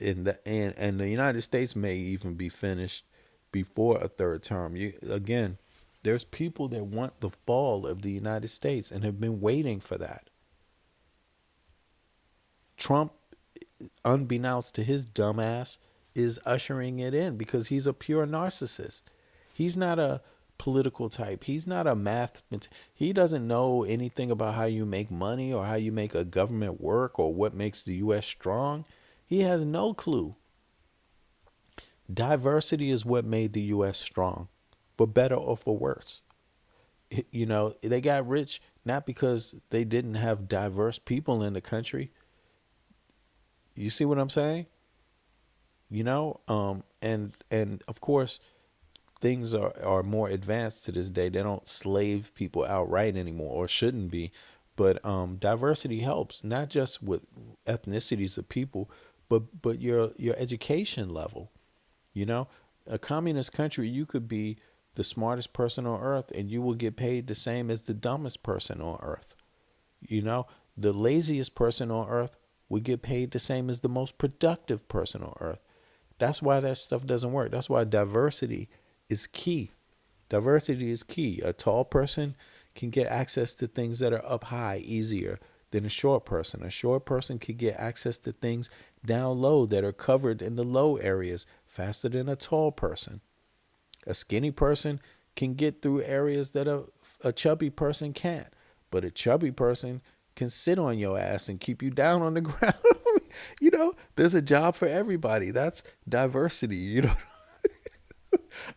And the United States may even be finished before a third term. Again, there's people that want the fall of the United States and have been waiting for that. Trump, unbeknownst to his dumbass, is ushering it in because he's a pure narcissist. He's not a political type. He's not a math. He doesn't know anything about how you make money or how you make a government work or what makes the U.S. strong. He has no clue. Diversity is what made the U.S. strong, for better or for worse. They got rich not because they didn't have diverse people in the country. You see what I'm saying? And of course, things are more advanced to this day. They don't slave people outright anymore, or shouldn't be. But diversity helps, not just with ethnicities of people, but your education level. A communist country, you could be the smartest person on earth and you will get paid the same as the dumbest person on earth. The laziest person on earth would get paid the same as the most productive person on earth. That's why that stuff doesn't work. That's why diversity is key. Diversity is key. A tall person can get access to things that are up high easier than a short person. A short person can get access to things down low that are covered in the low areas faster than a tall person. A skinny person can get through areas that a chubby person can't. But a chubby person can sit on your ass and keep you down on the ground. There's a job for everybody. That's diversity.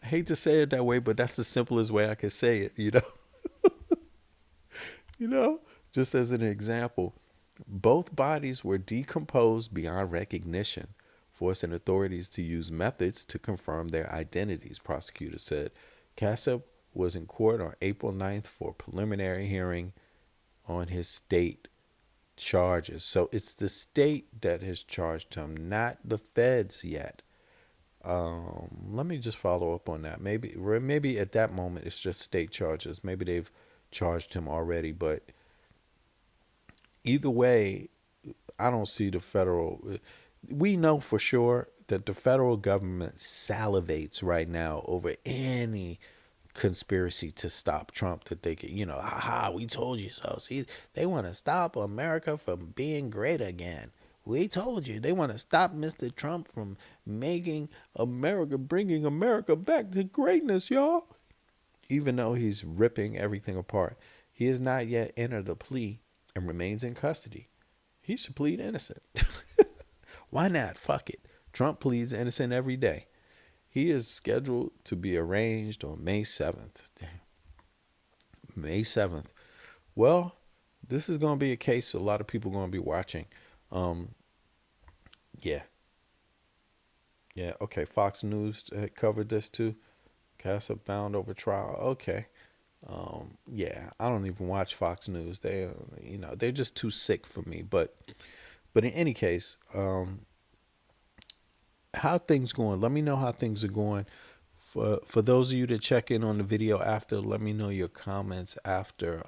I hate to say it that way, but that's the simplest way I can say it. Just as an example, both bodies were decomposed beyond recognition, forcing authorities to use methods to confirm their identities, prosecutors said. Kasich was in court on April 9th for a preliminary hearing on his state charges. So it's the state that has charged him, not the feds yet. Let me just follow up on that. Maybe at that moment it's just state charges. Maybe they've charged him already, but either way, I don't see the federal. We know for sure that the federal government salivates right now over any conspiracy to stop Trump that they could, we told you so. See, they want to stop America from being great again. We told you. They want to stop Mr. Trump from bringing America back to greatness, y'all. even though he's ripping everything apart, he has not yet entered a plea and remains in custody. He should plead innocent. Why not? Fuck it. Trump pleads innocent every day. He is scheduled to be arraigned on May 7th. Damn. May 7th. Well, this is going to be a case a lot of people are going to be watching. Yeah. Yeah, okay. Fox News covered this too. Casa bound over trial. Okay. Yeah, I don't even watch Fox News. They're just too sick for me. But in any case, how things going? Let me know how things are going. For those of you that check in on the video after, let me know your comments after.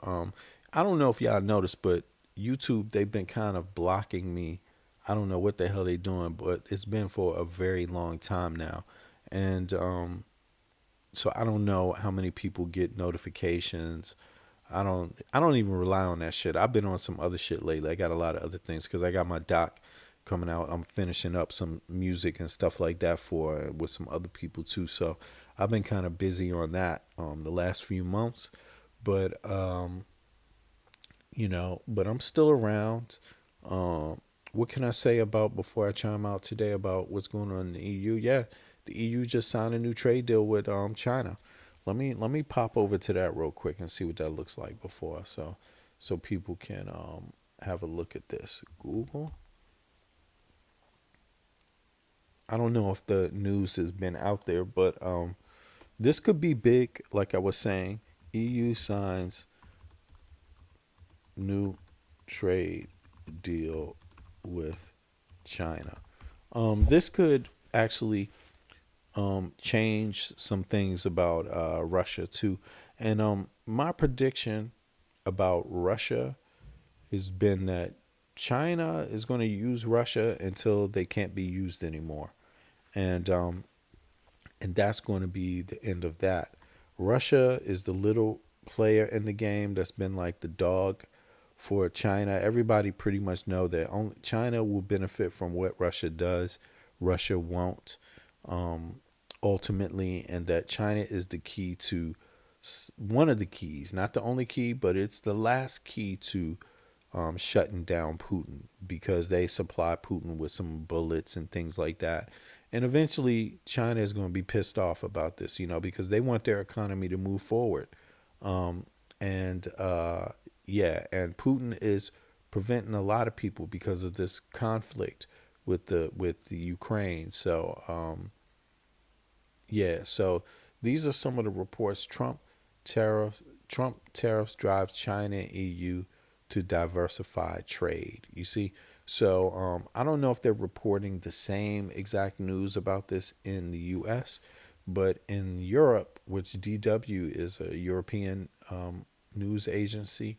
I don't know if y'all noticed, but YouTube, they've been kind of blocking me. I don't know what the hell they're doing, but it's been for a very long time now. And so I don't know how many people get notifications. I don't even rely on that shit. I've been on some other shit lately. I got a lot of other things because I got my doc coming out. I'm finishing up some music and stuff like that with some other people too. So I've been kind of busy on that the last few months, but but I'm still around. What can I say about before I chime out today about what's going on in the EU? Yeah, the EU just signed a new trade deal with China. Let me pop over to that real quick and see what that looks like before, so people can have a look at this. Google. I don't know if the news has been out there, but this could be big. Like I was saying, EU signs new trade deal with China. This could actually change some things about Russia too. And my prediction about Russia has been that China is going to use Russia until they can't be used anymore. And that's going to be the end of that. Russia is the little player in the game that's been like the dog for China. Everybody pretty much know that only China will benefit from what Russia does. Russia won't, ultimately, and that China is the key to, one of the keys, not the only key, but it's the last key to shutting down Putin, because they supply Putin with some bullets and things like that. And eventually China is going to be pissed off about this, because they want their economy to move forward. And Putin is preventing a lot of people because of this conflict with the Ukraine. So so these are some of the reports. Trump tariffs drives China and EU to diversify trade. You see, so I don't know if they're reporting the same exact news about this in the U.S., but in Europe, which DW is a European news agency,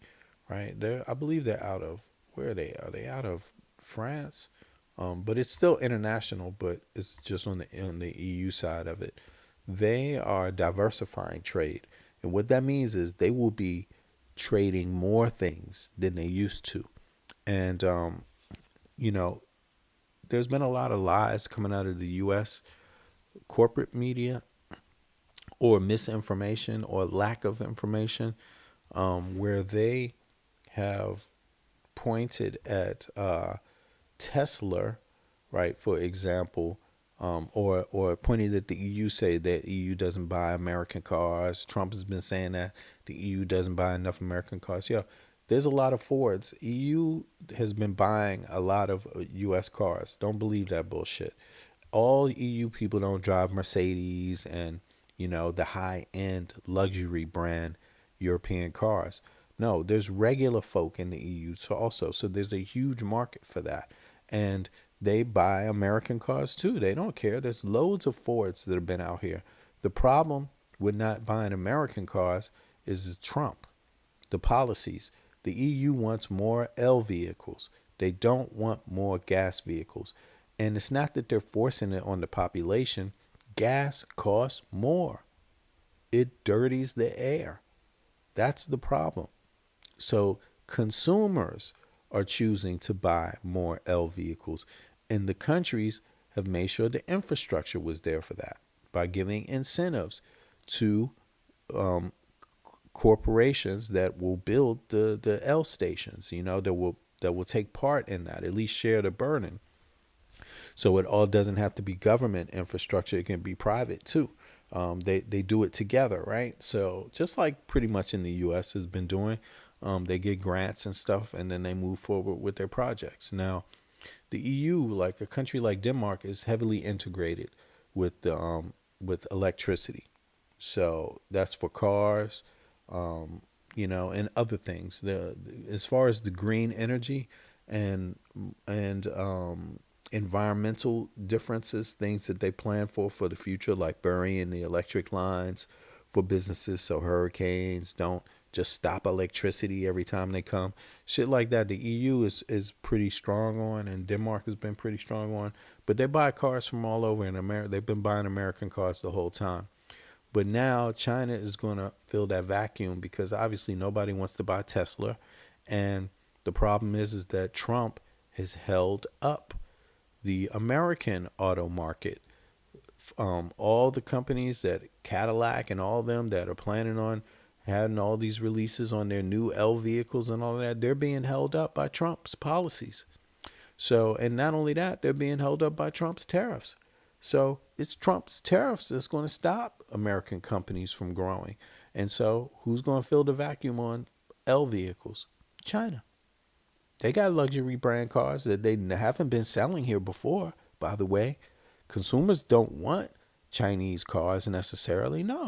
right? I believe they're out of, where are they? Are they out of France? But it's still international, but it's just on the EU side of it. They are diversifying trade, and what that means is they will be trading more things than they used to. And there's been a lot of lies coming out of the U.S. corporate media, or misinformation or lack of information, where they have pointed at Tesla, right, for example, or pointed at the EU, say that EU doesn't buy American cars. Trump has been saying that the EU doesn't buy enough American cars. Yeah, there's a lot of Fords. EU has been buying a lot of U.S. cars. Don't believe that bullshit. All EU people don't drive Mercedes and, the high-end luxury brand European cars. No, there's regular folk in the EU also. So there's a huge market for that. And they buy American cars too. They don't care. There's loads of Fords that have been out here. The problem with not buying American cars is Trump, the policies. The EU wants more L vehicles. They don't want more gas vehicles. And it's not that they're forcing it on the population. Gas costs more. It dirties the air. That's the problem. So consumers are choosing to buy more L vehicles, and the countries have made sure the infrastructure was there for that by giving incentives to corporations that will build the L stations, that will take part in that, at least share the burden. So it all doesn't have to be government infrastructure; it can be private too. They do it together, right? So just like pretty much in the U.S. has been doing, they get grants and stuff, and then they move forward with their projects. Now, the EU, like a country like Denmark, is heavily integrated with electricity. So that's for cars, and other things. As far as the green energy and environmental differences, things that they plan for the future, like burying the electric lines for businesses so hurricanes don't just stop electricity every time they come. Shit like that, the EU is pretty strong on, and Denmark has been pretty strong on. But they buy cars from all over in America. They've been buying American cars the whole time. But now China is going to fill that vacuum because obviously nobody wants to buy Tesla. And the problem is that Trump has held up the American auto market. All the companies that Cadillac and all of them that are planning on having all these releases on their new L vehicles and all of that, they're being held up by Trump's policies. So, and not only that, they're being held up by Trump's tariffs. So it's Trump's tariffs that's going to stop American companies from growing. And so who's going to fill the vacuum on L vehicles? China. They got luxury brand cars that they haven't been selling here before, by the way. Consumers don't want Chinese cars necessarily. No.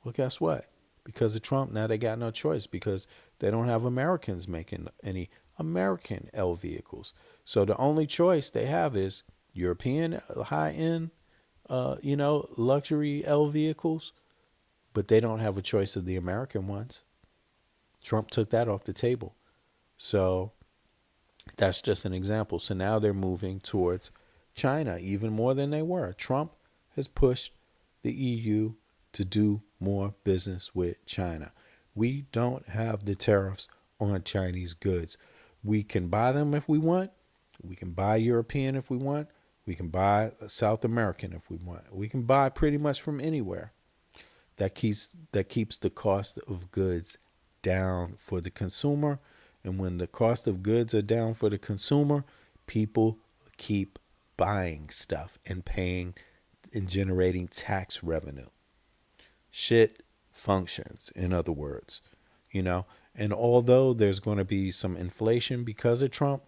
Well, guess what? Because of Trump, now they got no choice because they don't have Americans making any American L vehicles. So the only choice they have is European high-end, luxury L vehicles, but they don't have a choice of the American ones. Trump took that off the table. So that's just an example. So now they're moving towards China even more than they were. Trump has pushed the EU to do more business with China. We don't have the tariffs on Chinese goods. We can buy them if we want. We can buy European if we want. We can buy South American if we want. We can buy pretty much from anywhere. That keeps the cost of goods down for the consumer. And when the cost of goods are down for the consumer, people keep buying stuff and paying and generating tax revenue. Shit functions, in other words, And although there's going to be some inflation because of Trump,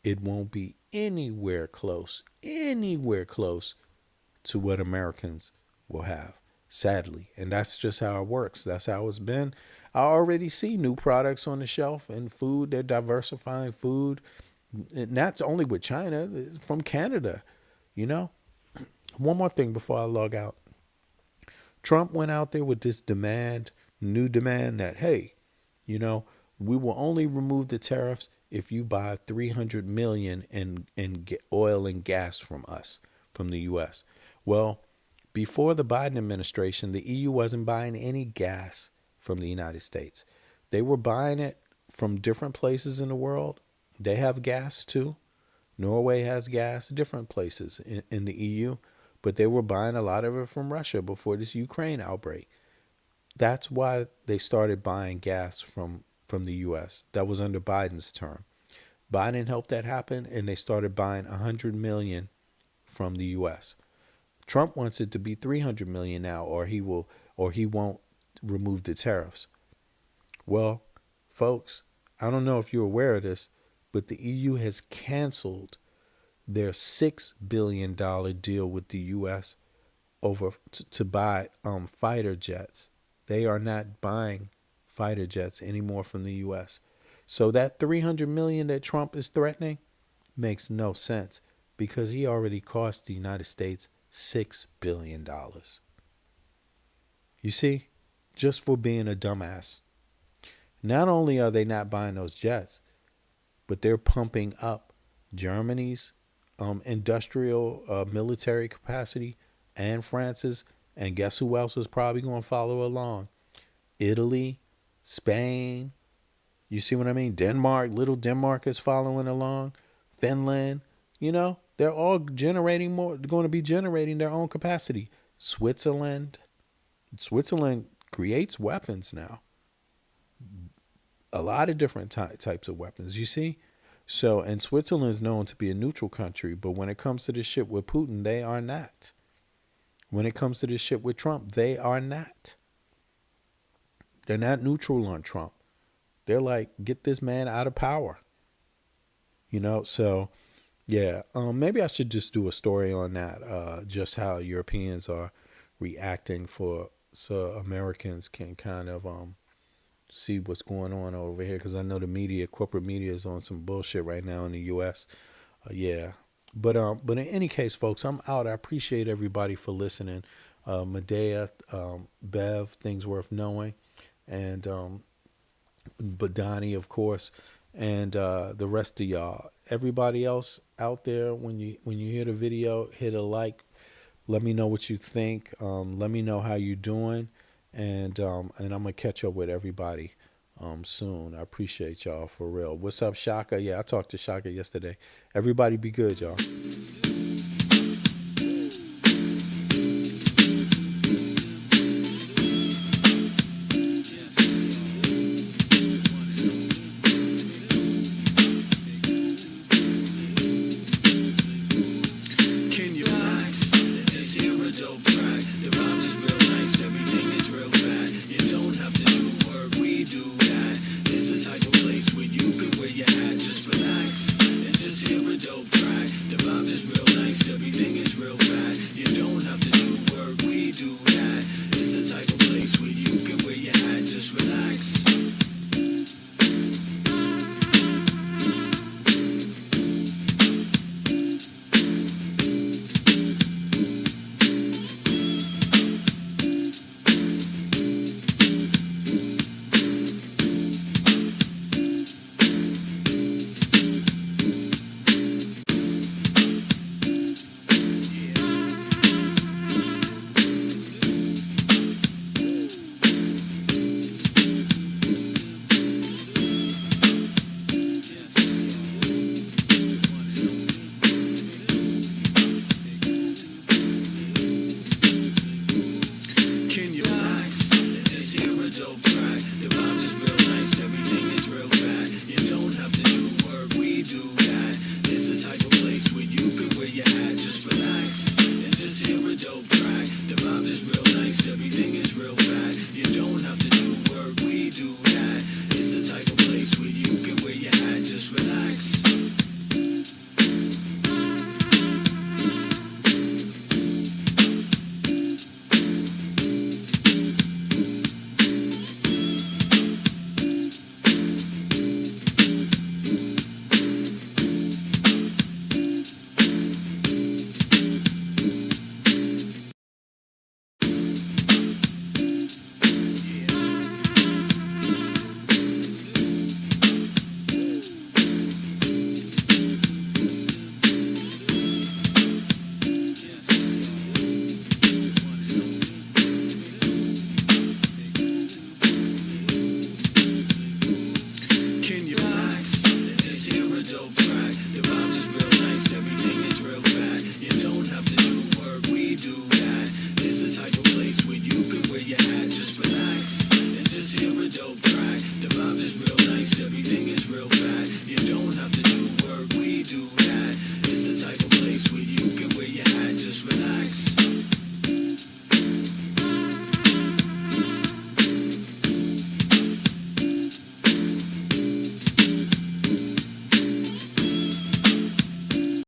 it won't be anywhere close to what Americans will have, sadly. And that's just how it works. That's how it's been. I already see new products on the shelf and food. They're diversifying food, not only with China, from Canada, One more thing before I log out. Trump went out there with this new demand that, hey, we will only remove the tariffs if you buy $300 million in oil and gas from us, from the U.S. Well, before the Biden administration, the EU wasn't buying any gas from the United States. They were buying it from different places in the world. They have gas too. Norway has gas, different places in the EU. But they were buying a lot of it from Russia before this Ukraine outbreak. That's why they started buying gas from the U.S. That was under Biden's term. Biden helped that happen, and they started buying $100 million from the U.S. Trump wants it to be $300 million now, or he won't remove the tariffs. Well, folks, I don't know if you're aware of this, but the EU has canceled their $6 billion deal with the U.S. over to buy fighter jets. They are not buying fighter jets anymore from the U.S. So that $300 million that Trump is threatening makes no sense because he already cost the United States $6 billion. You see, just for being a dumbass. Not only are they not buying those jets, but they're pumping up Germany's industrial military capacity and France's, and guess who else is probably going to follow along? Italy, Spain, you see what I mean? Denmark, little Denmark is following along, Finland, they're all going to be generating their own capacity. Switzerland creates weapons now. A lot of different types of weapons, you see? So, and Switzerland is known to be a neutral country, but when it comes to this shit with Putin, they are not. When it comes to this shit with Trump, they are not. They're not neutral on Trump. They're like, get this man out of power. You know, so, yeah. Maybe I should just do a story on that, just how Europeans are reacting so Americans can kind of see what's going on over here, because I know the media, corporate media, is on some bullshit right now in the U.S. Yeah. But in any case, folks, I'm out. I appreciate everybody for listening. Medea, Bev, Things Worth Knowing, and but Donnie, of course, and the rest of y'all. Everybody else out there, when you hear the video, hit a like. Let me know what you think. Let me know how you're doing, and I'm gonna catch up with everybody soon. I appreciate y'all for real. What's up, Shaka? Yeah, I talked to Shaka yesterday. Everybody be good, y'all. Everything is real